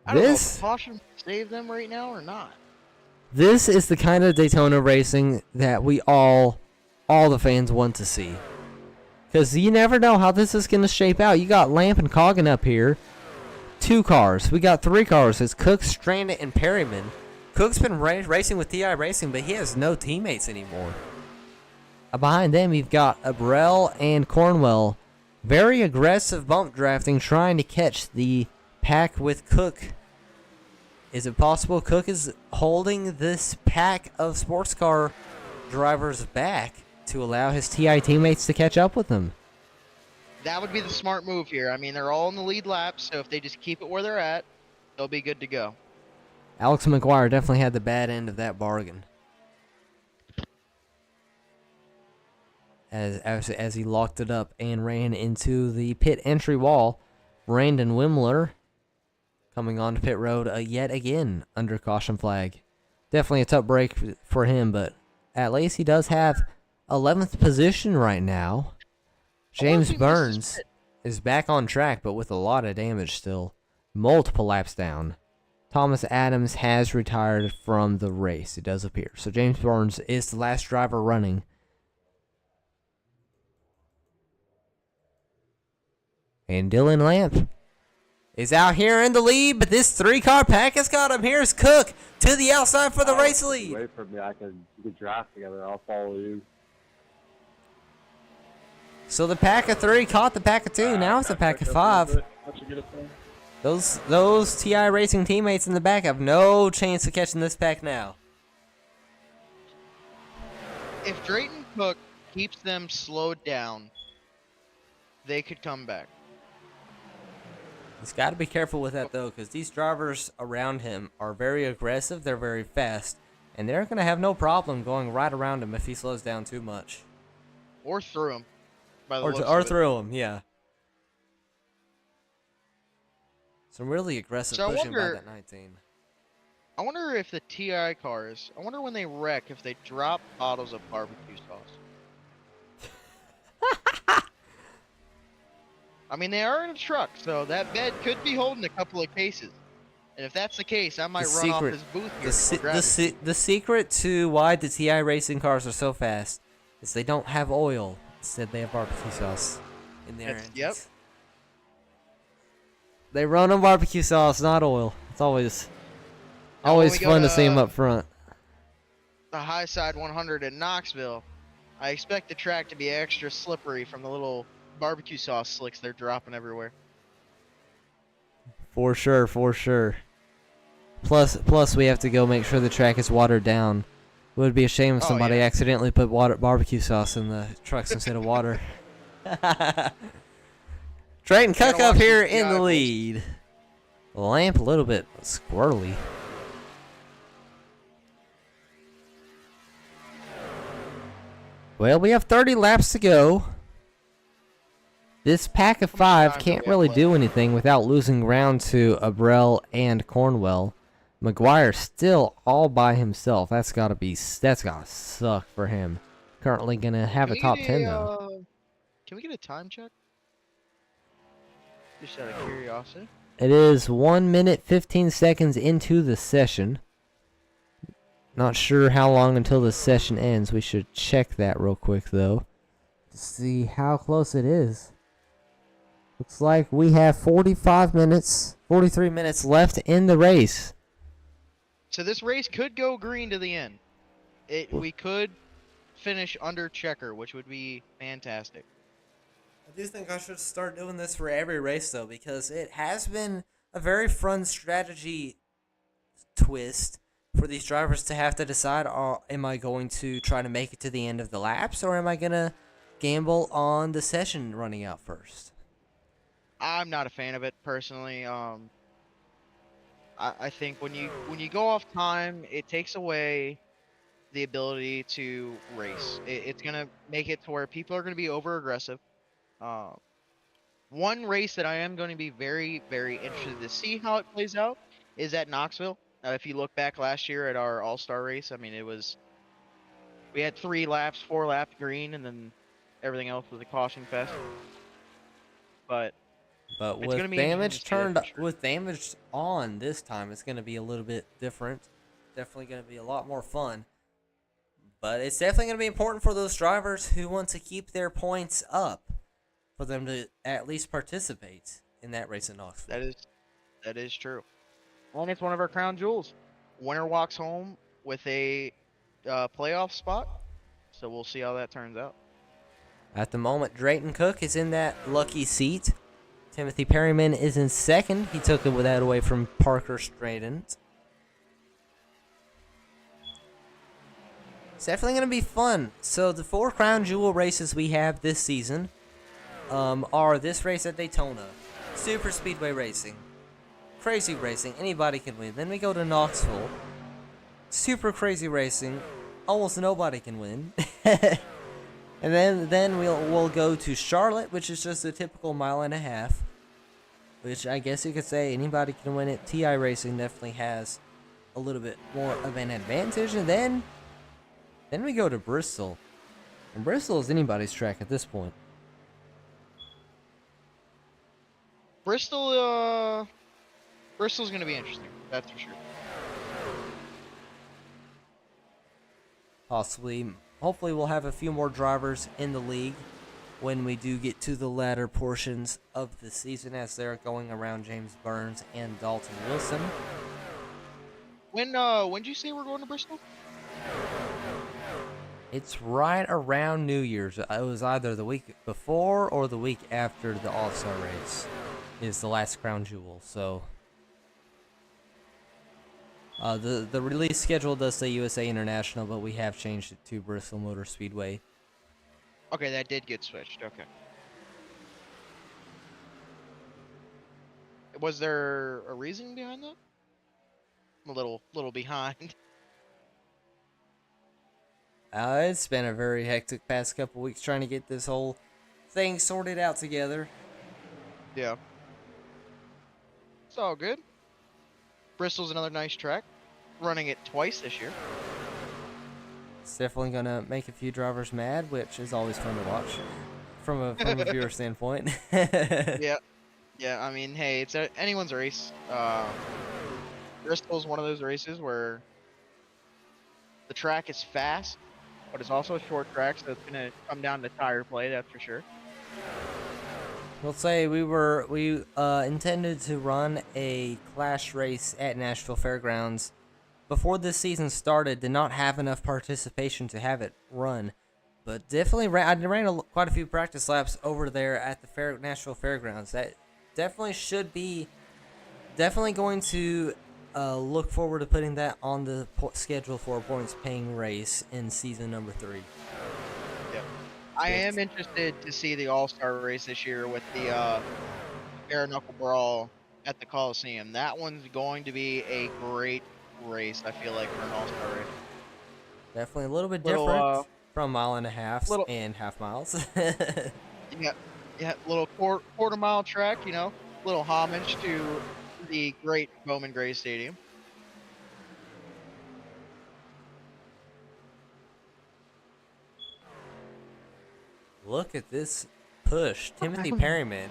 I don't know if caution save them right now or not. This is the kind of Daytona racing that we all the fans want to see. Because you never know how this is going to shape out. You got Lamp and Coggin up here. 2 cars. We got 3 cars. It's Cook, Stranded, and Perryman. Cook's been racing with TI Racing, but he has no teammates anymore. Behind them, you've got Abrell and Cornwell. Very aggressive bump drafting, trying to catch the pack with Cook. Is it possible Cook is holding this pack of sports car drivers back to allow his TI teammates to catch up with him? That would be the smart move here. I mean, they're all in the lead lap, so if they just keep it where they're at, they'll be good to go. Alex McGuire definitely had the bad end of that bargain. As he locked it up and ran into the pit entry wall, Brandon Wimler coming onto pit road yet again under caution flag. Definitely a tough break for him, but at least he does have 11th position right now. James Burns is back on track, but with a lot of damage still. Multiple laps down. Thomas Adams has retired from the race, it does appear. So James Burns is the last driver running. And Dylan Lamp is out here in the lead, but this 3-car pack has got him. Here's Cook to the outside for the race lead. Wait for me. We can draft together. I'll follow you. So the pack of 3 caught the pack of 2. Now it's a pack of 5. Those TI Racing teammates in the back have no chance of catching this pack now. If Drayton Cook keeps them slowed down, they could come back. He's got to be careful with that, though, because these drivers around him are very aggressive, they're very fast, and they're going to have no problem going right around him if he slows down too much. Or through him. Or through him, yeah. Some really aggressive pushing by that 19. I wonder if the TI cars, I wonder when they wreck if they drop bottles of barbecue sauce. I mean, they are in a truck, so that bed could be holding a couple of cases. And if that's the case, I might run off this booth here. The secret to why the TI racing cars are so fast is they don't have oil. Instead, they have barbecue sauce in their engines. Yep. They run on barbecue sauce, not oil. It's always fun to see them up front. The high side 100 in Knoxville, I expect the track to be extra slippery from the little barbecue sauce slicks they're dropping everywhere. For sure, for sure. Plus, we have to go make sure the track is watered down. It would be a shame if somebody accidentally put barbecue sauce in the trucks instead of water. Drayton Cook up here in the lead. Lamp a little bit squirrely. Well, we have 30 laps to go. This pack of 5 can't really do anything without losing ground to Abrell and Cornwell. McGuire still all by himself. That's gotta suck for him. Currently gonna have a top 10 though. Can we get a time check? Just out of curiosity. It is 1 minute 15 seconds into the session. Not sure how long until the session ends. We should check that real quick though, to see how close it is. Looks like we have 43 minutes left in the race. So this race could go green to the end. We could finish under checker, which would be fantastic. I do think I should start doing this for every race, though, because it has been a very fun strategy twist for these drivers to have to decide, am I going to try to make it to the end of the laps, or am I going to gamble on the session running out first? I'm not a fan of it, personally. I think when you go off time, it takes away the ability to race. It's gonna make it to where people are gonna be over aggressive. Uh, One race that I am going to be very, very interested to see how it plays out is at Knoxville. If you look back last year at our All Star race, I mean, we had 3 laps, 4 laps green, and then everything else was a caution fest. But But it's going to with be interesting to damage see that turned for sure. with damage on this time, it's going to be a little bit different. Definitely going to be a lot more fun. But it's definitely going to be important for those drivers who want to keep their points up, for them to at least participate in that race at Knoxville. That is true. And it's one of our crown jewels. Winner walks home with a playoff spot. So we'll see how that turns out. At the moment, Drayton Cook is in that lucky seat. Timothy Perryman is in second. He took it without away from Parker Stratton. It's definitely going to be fun. So the 4 crown jewel races we have this season are this race at Daytona, super speedway racing, crazy racing, anybody can win. Then we go to Knoxville, super crazy racing, almost nobody can win. And then we'll go to Charlotte, which is just a typical 1.5 miles, which I guess you could say anybody can win it. TI Racing definitely has a little bit more of an advantage. And then we go to Bristol, and Bristol is anybody's track at this point. Bristol's going to be interesting. That's for sure. Hopefully we'll have a few more drivers in the league when we do get to the latter portions of the season, as they're going around James Burns and Dalton Wilson. When did you say we're going to Bristol? It's right around New Year's. It was either the week before or the week after the All-Star race is the last crown jewel. So the release schedule does say USA International, but we have changed it to Bristol Motor Speedway. Okay, that did get switched. Okay. Was there a reason behind that? I'm a little behind. It's been a very hectic past couple weeks trying to get this whole thing sorted out together. Yeah. It's all good. Bristol's another nice track. Running it twice this year. It's definitely gonna make a few drivers mad, which is always fun to watch from a viewer standpoint. Yeah. Yeah, I mean, hey, it's anyone's race. Bristol's one of those races where the track is fast, but it's also a short track, so it's gonna come down to tire play, that's for sure. We'll say we intended to run a clash race at Nashville Fairgrounds before this season started. Did not have enough participation to have it run, but definitely I ran quite a few practice laps over there at the Nashville Fairgrounds. That definitely should be going to look forward to putting that on the schedule for a points paying race in season number 3. I am interested to see the All-Star race this year with the bare knuckle brawl at the Coliseum. That one's going to be a great race, I feel like, for an All-Star race. Definitely a little bit different from 1.5 miles and half miles. yeah, little quarter mile track, little homage to the great Bowman Gray Stadium. Look at this push. Timothy Perryman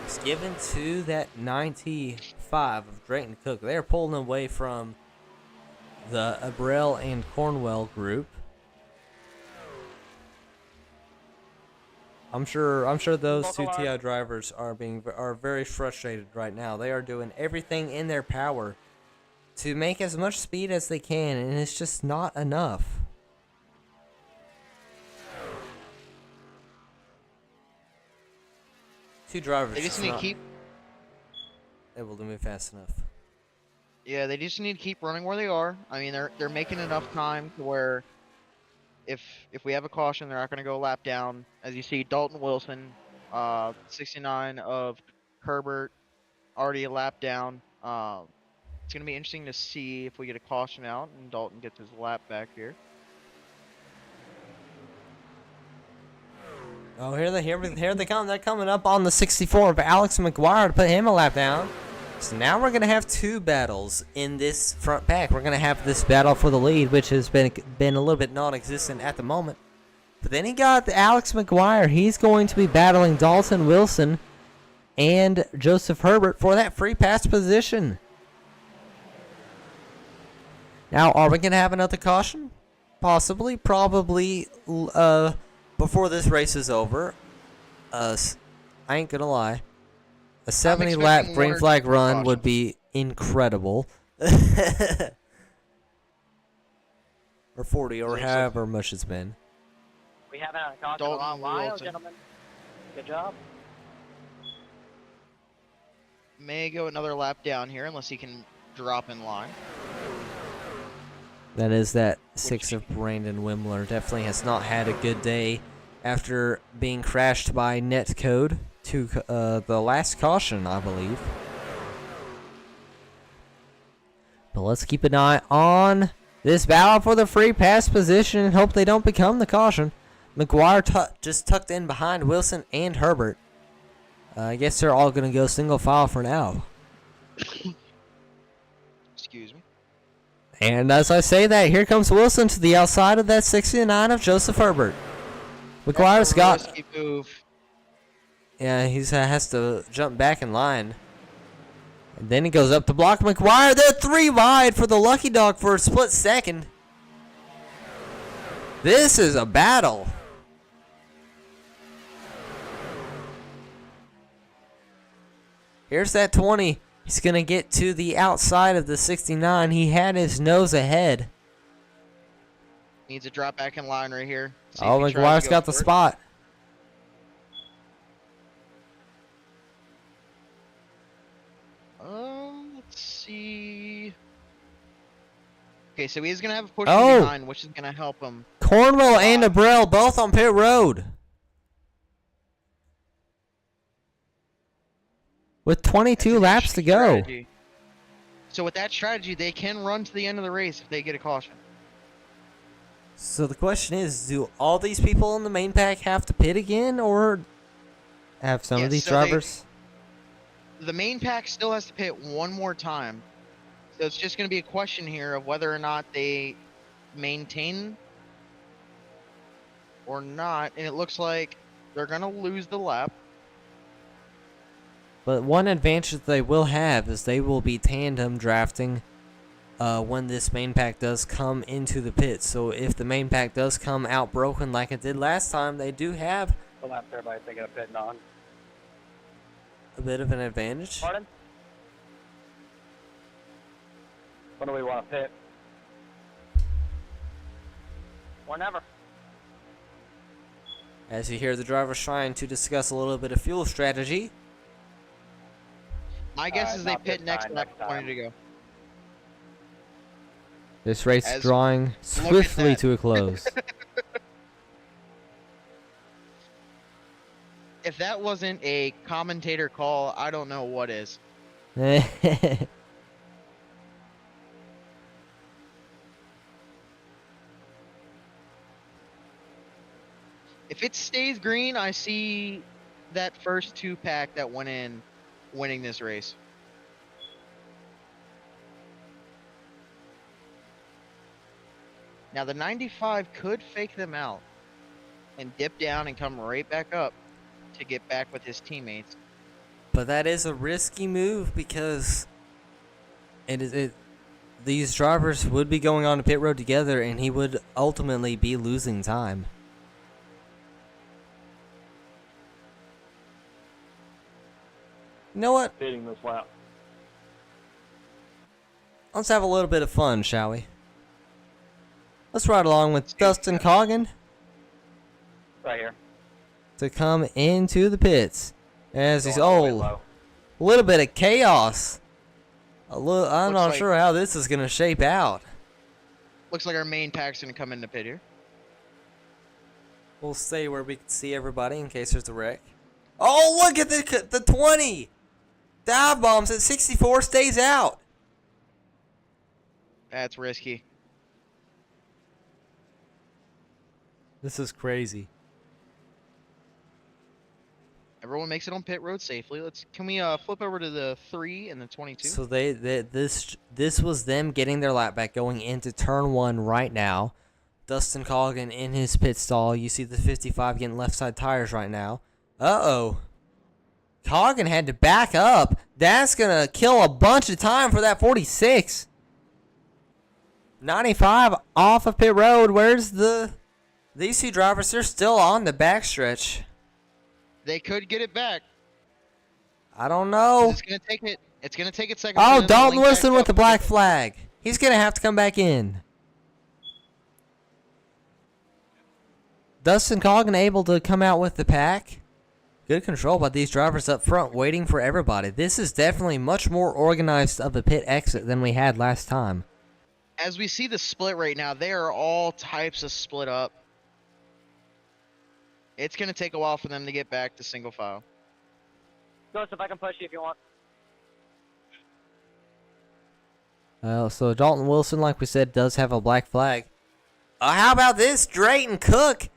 is given to that 95 of Drayton Cook. They're pulling away from the Abrell and Cornwell group. I'm sure those two TI drivers are very frustrated right now. They are doing everything in their power to make as much speed as they can, and it's just not enough. Two drivers. They just need to keep able to move fast enough. Yeah, they just need to keep running where they are. I mean, they're making enough time to where if we have a caution, they're not going to go a lap down. As you see, Dalton Wilson, 69 of Herbert, already a lap down. It's going to be interesting to see if we get a caution out and Dalton gets his lap back here. Oh, here they come. They're coming up on the 64 of Alex McGuire to put him a lap down. So now we're going to have two battles in this front pack. We're going to have this battle for the lead, which has been a little bit non-existent at the moment. But then he got Alex McGuire. He's going to be battling Dalton Wilson and Joseph Herbert for that free pass position. Now, are we going to have another caution? Possibly. Probably before this race is over. I ain't going to lie. A 70-lap green flag run would be incredible. Or 40, or however much it's been. We haven't had a caution in a long while, gentlemen. Good job. May go another lap down here unless he can drop in line. That is that 6 of Brandon Wimler. Definitely has not had a good day after being crashed by Netcode to the last caution, I believe. But let's keep an eye on this battle for the free pass position and hope they don't become the caution. McGuire just tucked in behind Wilson and Herbert. I guess they're all going to go single file for now. Excuse me. And as I say that, here comes Wilson to the outside of that 69 of Joseph Herbert. McGuire's got... Risky move. Yeah, he has to jump back in line. And then he goes up to block McGuire. They're 3 wide for the Lucky Dog for a split second. This is a battle. Here's that 20. He's going to get to the outside of the 69. He had his nose ahead. Needs to drop back in line right here. Oh, McGuire's got the spot. Let's see. Okay, so he's going to have a push Oh. behind, which is going to help him. Cornwell and Abrell both on pit road. With 22 laps to go. Strategy. So with that strategy, they can run to the end of the race if they get a caution. So the question is, do all these people in the main pack have to pit again, or have some of these drivers? The main pack still has to pit one more time. So it's just going to be a question here of whether or not they maintain or not. And it looks like they're going to lose the lap. But one advantage that they will have is they will be tandem drafting when this main pack does come into the pit. So if the main pack does come out broken like it did last time, they do have The lap there by thinking of pitting on. a bit of an advantage. Pardon? When do we want to pit? Whenever. As you hear the drivers trying to discuss a little bit of fuel strategy. My guess is they not pit this next time, lap, next time. 20 to go. This race As- drawing swiftly that. to a close. If that wasn't a commentator call, I don't know what is. If it stays green, I see that first 2-pack that went in winning this race. Now the 95 could fake them out and dip down and come right back up to get back with his teammates. But that is a risky move because these drivers would be going on a pit road together, and he would ultimately be losing time. You know what? Fitting this lap. Let's have a little bit of fun, shall we? Let's ride along with Dustin Coggin Right here. to come into the pits. As he's Going all the way a low. little bit of chaos. I'm Looks not like- sure how this is going to shape out. Looks like our main pack's gonna come into pit here. We'll stay where we can see everybody in case there's a wreck. Oh, look at the 20! Dive bombs at 64 stays out. That's risky. This is crazy. Everyone makes it on pit road safely. Can we flip over to the 3 and the 22? So this was them getting their lap back going into turn 1 right now. Dustin Coggin in his pit stall. You see the 55 getting left side tires right now. Uh-oh. Coggin had to back up. That's going to kill a bunch of time for that 46. 95 off of pit road. Where's these two drivers? They're still on the backstretch. They could get it back. I don't know. It's gonna take it. It's gonna take it seconds. Oh, Dalton Wilson with the black flag. He's going to have to come back in. Dustin Coggin able to come out with the pack. Good control by these drivers up front waiting for everybody. This is definitely much more organized of a pit exit than we had last time. As we see the split right now, they are all types of split up. It's going to take a while for them to get back to single file. Joseph, I can push you if you want. So Dalton Wilson, like we said, does have a black flag. How about this? Drayton Cook.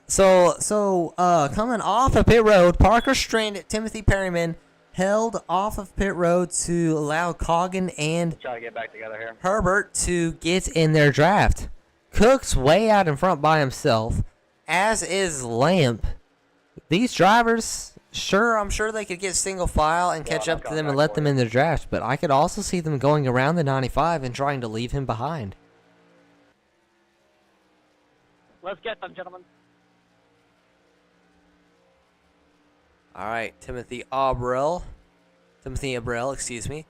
So coming off of pit road, Parker stranded Timothy Perryman held off of pit road to allow Coggin and Try to get back together here. Herbert to get in their draft. Cook's way out in front by himself, as is Lamp. These drivers, I'm sure they could get single file and catch up to them and let them in their draft, but I could also see them going around the 95 and trying to leave him behind. Let's get them, gentlemen. All right, Timothy Abrell, excuse me.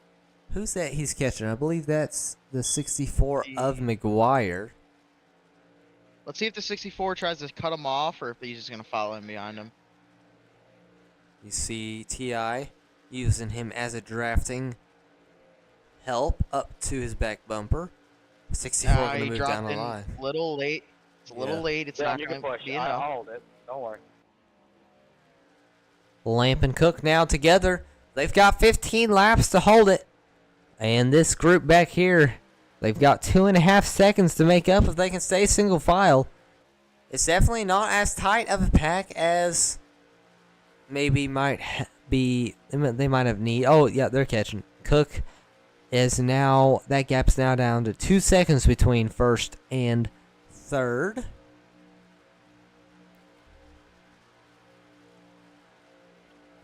Who's that he's catching? I believe that's the 64 of McGuire. Let's see if the 64 tries to cut him off or if he's just going to follow him behind him. You see T.I. using him as a drafting help up to his back bumper. 64 going to move down the line. A little late. It's a little late. It's not going to be enough. I'll hold it. Don't worry. Lamp and Cook now together. They've got 15 laps to hold it. And this group back here, they've got 2.5 seconds to make up if they can stay single file. It's definitely not as tight of a pack as maybe might be. They might have need. Oh, yeah, they're catching. Cook is now, that gap's now down to 2 seconds between first and third.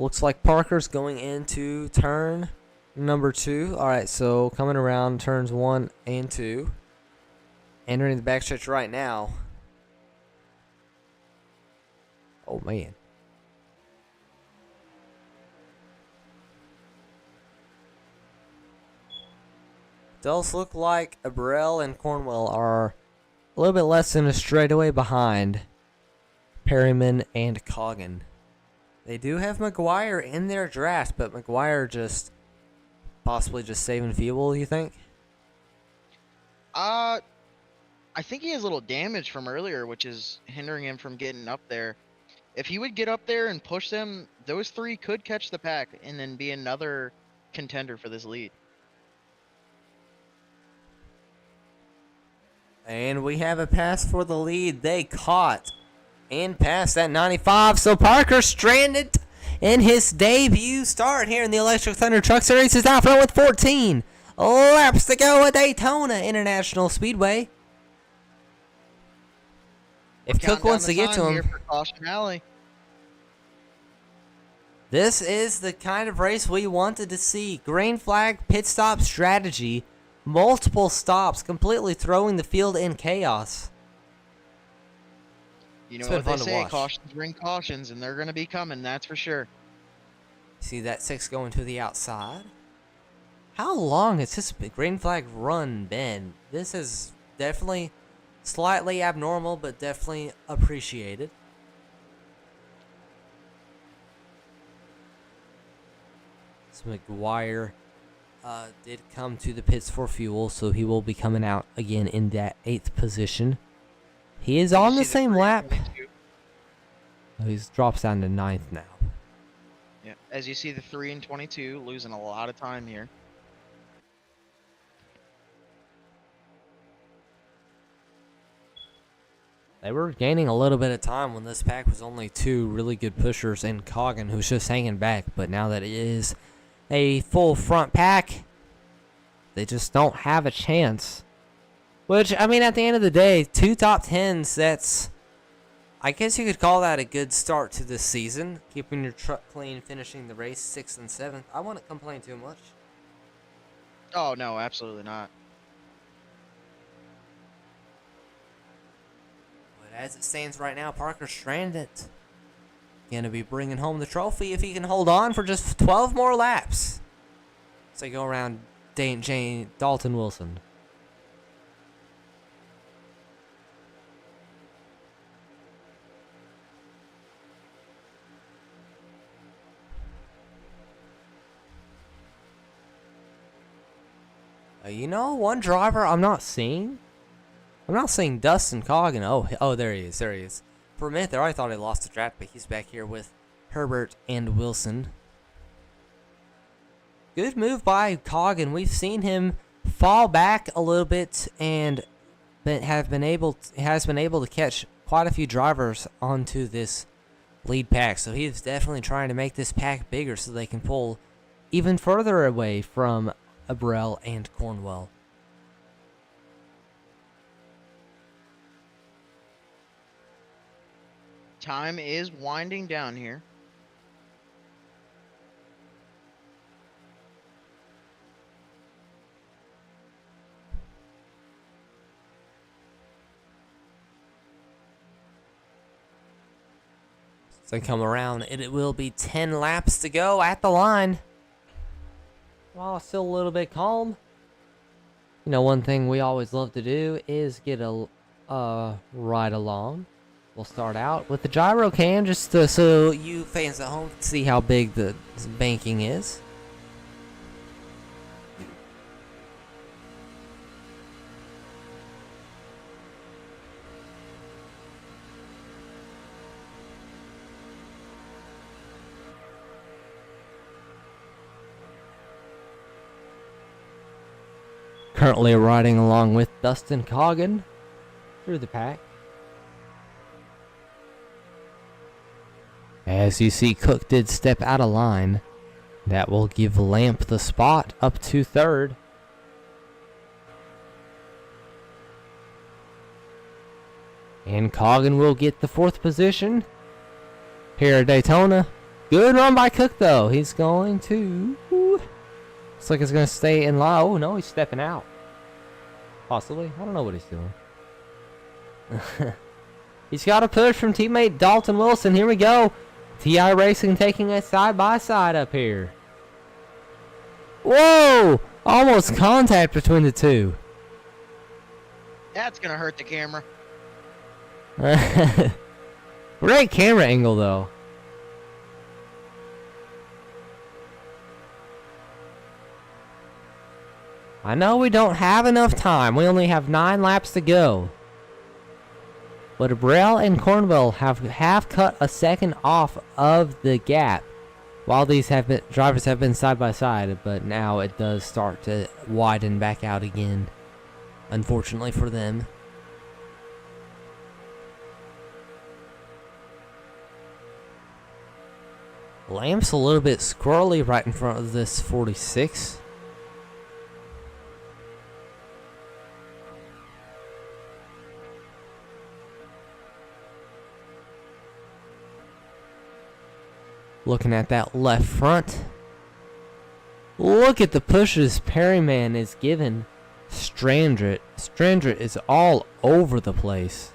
Looks like Parker's going into turn number 2. All right, so coming around turns 1 and 2. Entering the backstretch right now. Oh, man. Does look like Abrell and Cornwell are a little bit less than a straightaway behind Perryman and Coggin. They do have McGuire in their draft, but McGuire just possibly just saving fuel, you think? I think he has a little damage from earlier, which is hindering him from getting up there. If he would get up there and push them, those three could catch the pack and then be another contender for this lead. And we have a pass for the lead. They caught and passed that 95. So Parker stranded in his debut start here in the Electric Thunder Truck Series is out front with 14 laps to go at Daytona International Speedway. If Cook wants to get to him, this is the kind of race we wanted to see. Green flag pit stop strategy. Multiple stops, completely throwing the field in chaos. You know what they say, cautions bring cautions, and they're going to be coming, that's for sure. See that 6 going to the outside? How long has this green flag run been? This is definitely slightly abnormal, but definitely appreciated. So McGuire did come to the pits for fuel, so he will be coming out again in that 8th position. He is on the same lap. Oh, he drops down to 9th now. Yeah, as you see the 3 and 22 losing a lot of time here. They were gaining a little bit of time when this pack was only two really good pushers and Coggin, who's just hanging back. But now that it is a full front pack, they just don't have a chance. Which, I mean, at the end of the day, 2 top 10s, that's... I guess you could call that a good start to this season. Keeping your truck clean, finishing the race 6th and 7th. I wouldn't complain too much. Oh, no, absolutely not. But as it stands right now, Parker Stranded going to be bringing home the trophy if he can hold on for just 12 more laps. So they go around Dalton Wilson. You know, one driver I'm not seeing Dustin Coggin. Oh, there he is. There he is. For a minute there, I thought I lost the draft, but he's back here with Herbert and Wilson. Good move by Coggin. We've seen him fall back a little bit and has been able to catch quite a few drivers onto this lead pack. So he's definitely trying to make this pack bigger so they can pull even further away from Abrell and Cornwell. Time is winding down here. So they come around, and it will be 10 laps to go at the line. While still a little bit calm. You know, one thing we always love to do is get a ride along. We'll start out with the gyro cam just so you fans at home can see how big the banking is. Currently riding along with Dustin Coggin through the pack. As you see, Cook did step out of line. That will give Lamp the spot up to 3rd. And Coggin will get the 4th position here at Daytona. Good run by Cook, though. He's going to... Looks like it's going to stay in line. Oh, no, he's stepping out. Possibly. I don't know what he's doing. He's got a push from teammate Dalton Wilson. Here we go. TI Racing taking a side-by-side up here. Whoa! Almost contact between the two. That's going to hurt the camera. Great camera angle, though. I know we don't have enough time. We only have 9 laps to go. But Abrell and Cornwell have cut a second off of the gap while these drivers have been side by side, but now it does start to widen back out again, unfortunately for them. Lamp's a little bit squirrely right in front of this 46. Looking at that left front. Look at the pushes Perryman is giving Strandrit. Strandrit is all over the place.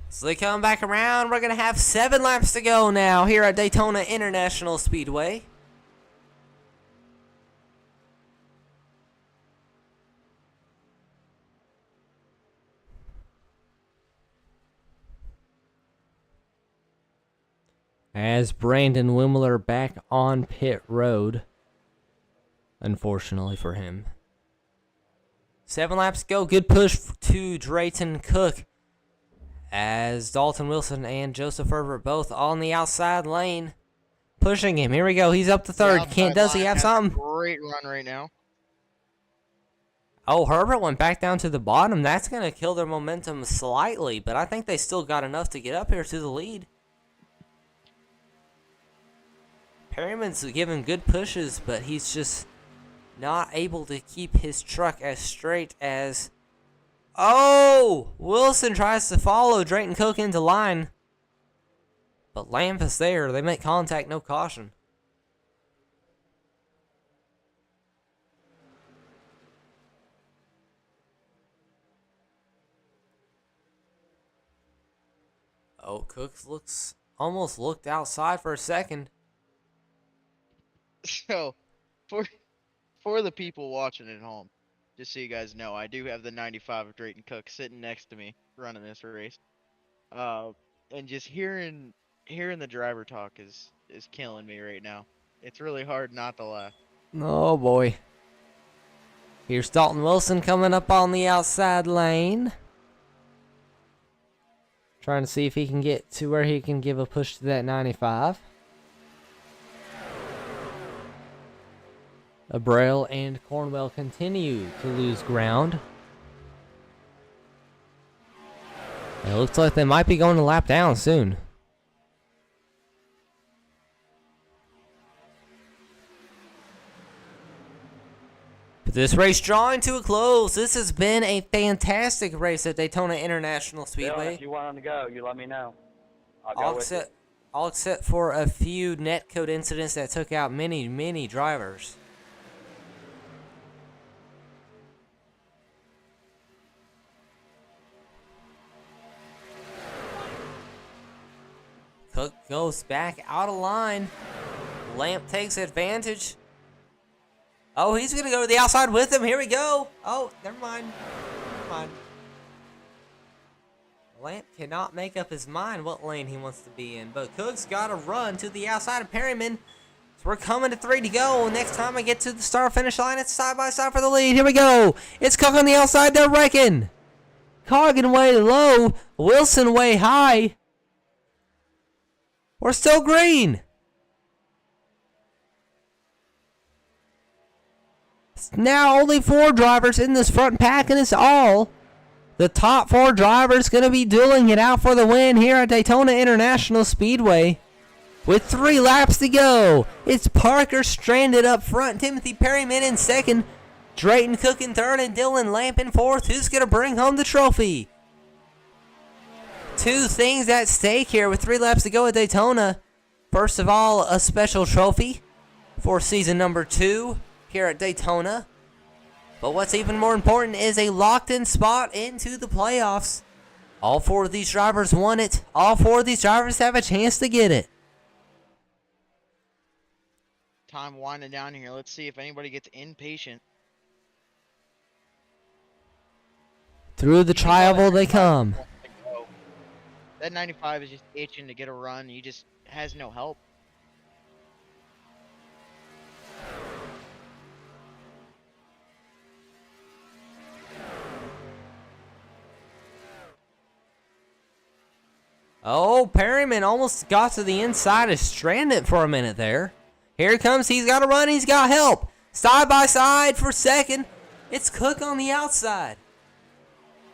So they come back around. We're going to have 7 laps to go now here at Daytona International Speedway. As Brandon Wimler back on pit road. Unfortunately for him. 7 laps to go. Good push to Drayton Cook. as Dalton Wilson and Joseph Herbert both on the outside lane, pushing him. Here we go. He's up to third. Does he have something? Great run right now. Oh, Herbert went back down to the bottom. That's going to kill their momentum slightly, but I think they still got enough to get up here to the lead. Perryman's giving good pushes, but he's just not able to keep his truck as straight as... Oh! Wilson tries to follow Drayton Cook into line. But Lamp is there. They make contact, no caution. Oh, Cook almost looked outside for a second. So, for the people watching at home, just so you guys know, I do have the 95 of Drayton Cook sitting next to me running this race. And just hearing the driver talk is killing me right now. It's really hard not to laugh. Oh boy. Here's Dalton Wilson coming up on the outside lane. Trying to see if he can get to where he can give a push to that 95. Abreu and Cornwell continue to lose ground. It looks like they might be going to lap down soon. But this race drawing to a close. This has been a fantastic race at Daytona International Speedway. Bill, if you want to go, you let me know. I'll go all except for a few netcode incidents that took out many drivers. Cook goes back out of line. Lamp takes advantage. Oh, he's going to go to the outside with him. Here we go. Oh, never mind. Lamp cannot make up his mind what lane he wants to be in. But Cook's got to run to the outside of Perryman. So we're coming to 3 to go. Next time I get to the start-finish line, it's side by side for the lead. Here we go. It's Cook on the outside. They're wrecking. Coggin way low. Wilson way high. We're still green. It's now only 4 drivers in this front pack, and it's all the top 4 drivers going to be dueling it out for the win here at Daytona International Speedway. With 3 laps to go, it's Parker stranded up front, Timothy Perryman in second, Drayton Cook in third, and Dylan Lamp in fourth. Who's going to bring home the trophy? 2 things at stake here with 3 laps to go at Daytona. First of all, a special trophy for season number 2 here at Daytona. But what's even more important is a locked-in spot into the playoffs. All 4 of these drivers want it. All 4 of these drivers have a chance to get it. Time winding down here. Let's see if anybody gets impatient. Through the tri-oval they come. That 95 is just itching to get a run. He just has no help. Oh, Perryman almost got to the inside, is stranded for a minute there. Here he comes. He's got to run. He's got help. Side by side for second. It's Cook on the outside.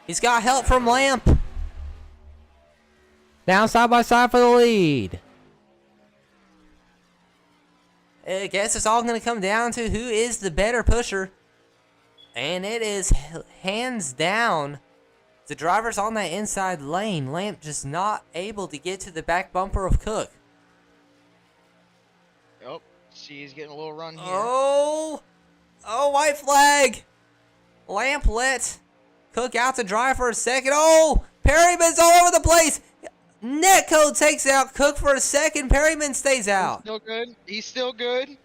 He's got help from Lamp. Down side by side for the lead. I guess it's all going to come down to who is the better pusher. And it is hands down the drivers on that inside lane. Lamp just not able to get to the back bumper of Cook. Oh, she's getting a little run here. Oh, white flag. Lamp let Cook out to drive for a second. Oh, Perryman's all over the place. Netcode takes out Cook for a second. Perryman stays out. Still good. He's still good.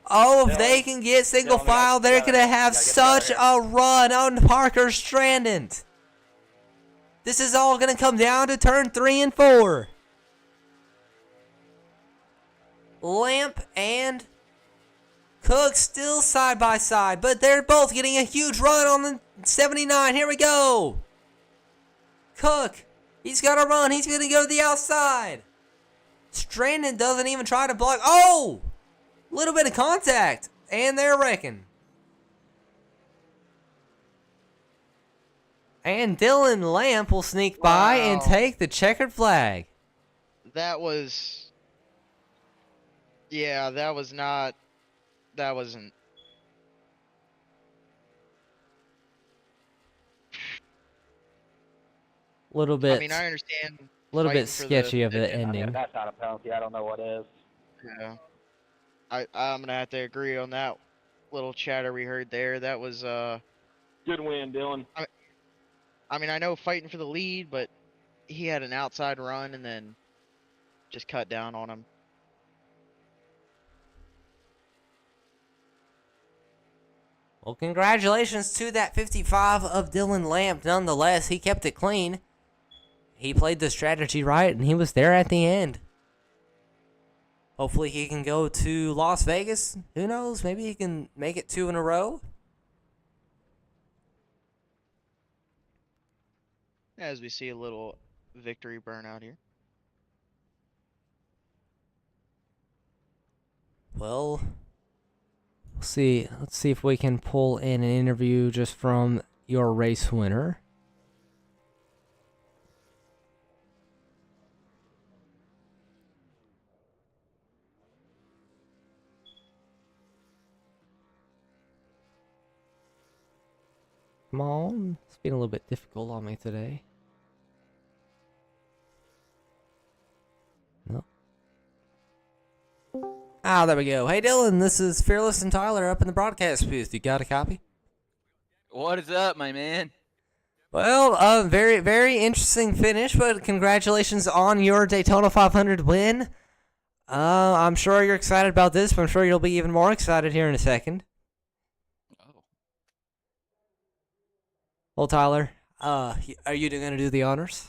Oh, if they can get single file, they're going to have such a run on Parker Strandon. This is all going to come down to turn 3 and 4. Lamp and Cook still side by side, but they're both getting a huge run on the 79. Here we go. Cook He's gonna run. He's gonna go to the outside. Strandon doesn't even try to block. Oh! Little bit of contact. And they're wrecking. And Dylan Lamp will sneak by and Wow. take the checkered flag. That was. Yeah, that was not. That wasn't. Little I bit, mean, I understand. little bit Fighting for the sketchy of the position. I mean, if ending. that's not a penalty, I don't know what is. Yeah. I'm gonna have to agree on that little chatter we heard there. That was Good win, Dylan. I mean, I know fighting for the lead, but he had an outside run and then just cut down on him. Well, congratulations to that 55 of Dylan Lamp. Nonetheless, he kept it clean. He played the strategy right, and he was there at the end. Hopefully he can go to Las Vegas. Who knows? Maybe he can make it 2 in a row. As we see a little victory burnout here. Well, let's see if we can pull in an interview just from your race winner. Come on. It's been a little bit difficult on me today. No. Ah, there we go. Hey, Dylan, this is Fearless and Tyler up in the broadcast booth. You got a copy? What is up, my man? Well, very, very interesting finish, but congratulations on your Daytona 500 win. I'm sure you're excited about this, but I'm sure you'll be even more excited here in a second. Oh. Well, Tyler, are you going to do the honors?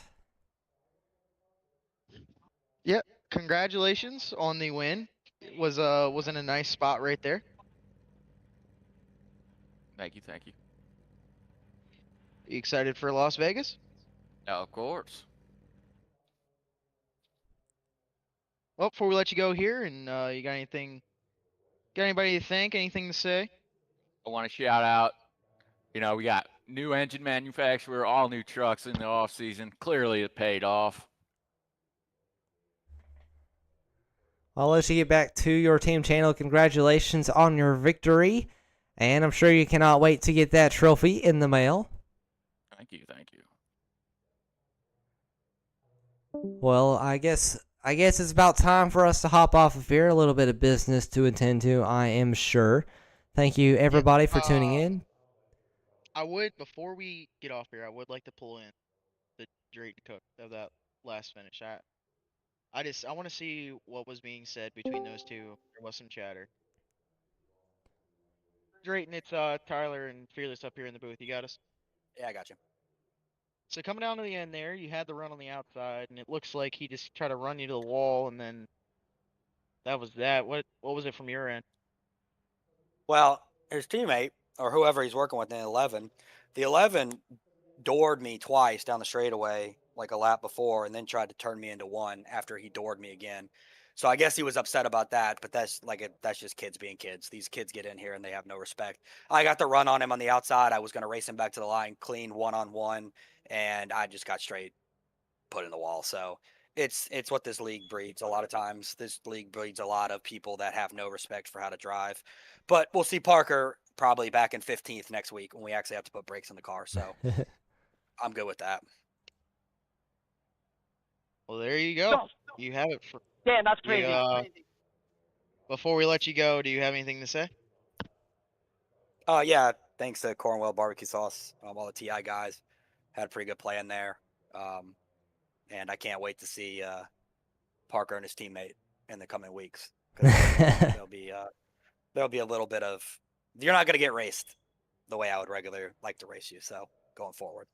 Yep. Congratulations on the win. It was in a nice spot right there. Thank you, thank you. You excited for Las Vegas? Of course. Well, before we let you go here, and you got anybody to thank? Anything to say? I want to shout out, we got new engine manufacturer, all new trucks in the off season. Clearly it paid off. I'll let you get back to your team channel. Congratulations on your victory. And I'm sure you cannot wait to get that trophy in the mail. Thank you, thank you. Well, I guess it's about time for us to hop off of here. A little bit of business to attend to, I am sure. Thank you, everybody, for tuning in. I would, before we get off here, I would like to pull in the Drayton Cook of that last finish. I want to see what was being said between those two. There was some chatter. Drayton, it's Tyler and Fearless up here in the booth. You got us? Yeah, I got you. So coming down to the end there, you had the run on the outside, and it looks like he just tried to run you to the wall, and then that was that. What was it from your end? Well, his teammate or whoever he's working with in the 11 doored me twice down the straightaway like a lap before, and then tried to turn me into one after he doored me again. So I guess he was upset about that, but that's just kids being kids. These kids get in here and they have no respect. I got the run on him on the outside. I was going to race him back to the line, clean one-on-one, and I just got straight put in the wall. So it's what this league breeds. A lot of times this league breeds a lot of people that have no respect for how to drive. But we'll see Parker probably back in 15th next week when we actually have to put brakes in the car. So I'm good with that. Well, there you go. You have it. Damn, that's crazy. Before we let you go, do you have anything to say? Yeah, thanks to Cornwell Barbecue Sauce, all the TI guys had a pretty good plan there. And I can't wait to see Parker and his teammate in the coming weeks. There'll be a little bit of, you're not going to get raced the way I would regularly like to race you. So going forward.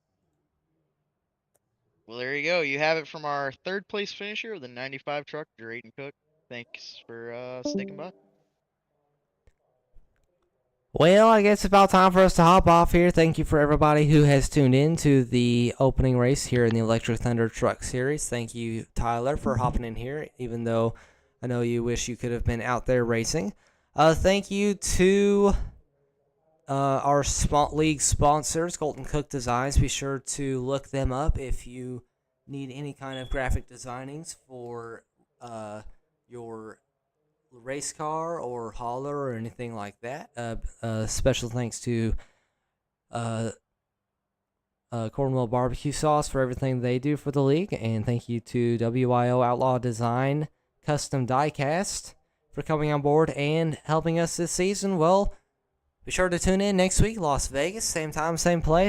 Well, there you go. You have it from our third place finisher of the 95 truck, Drayton Cook. Thanks for sticking by. Well, I guess it's about time for us to hop off here. Thank you for everybody who has tuned in to the opening race here in the Electric Thunder Truck Series. Thank you, Tyler, for hopping in here, even though I know you wish you could have been out there racing. Thank you to our league sponsors, Colton Cook Designs. Be sure to look them up if you need any kind of graphic designings for your race car or hauler or anything like that. Special thanks to Cornwall Barbecue Sauce for everything they do for the league, and thank you to WIO Outlaw Design Custom Diecast for coming on board and helping us this season. Well, be sure to tune in next week, Las Vegas, same time, same place.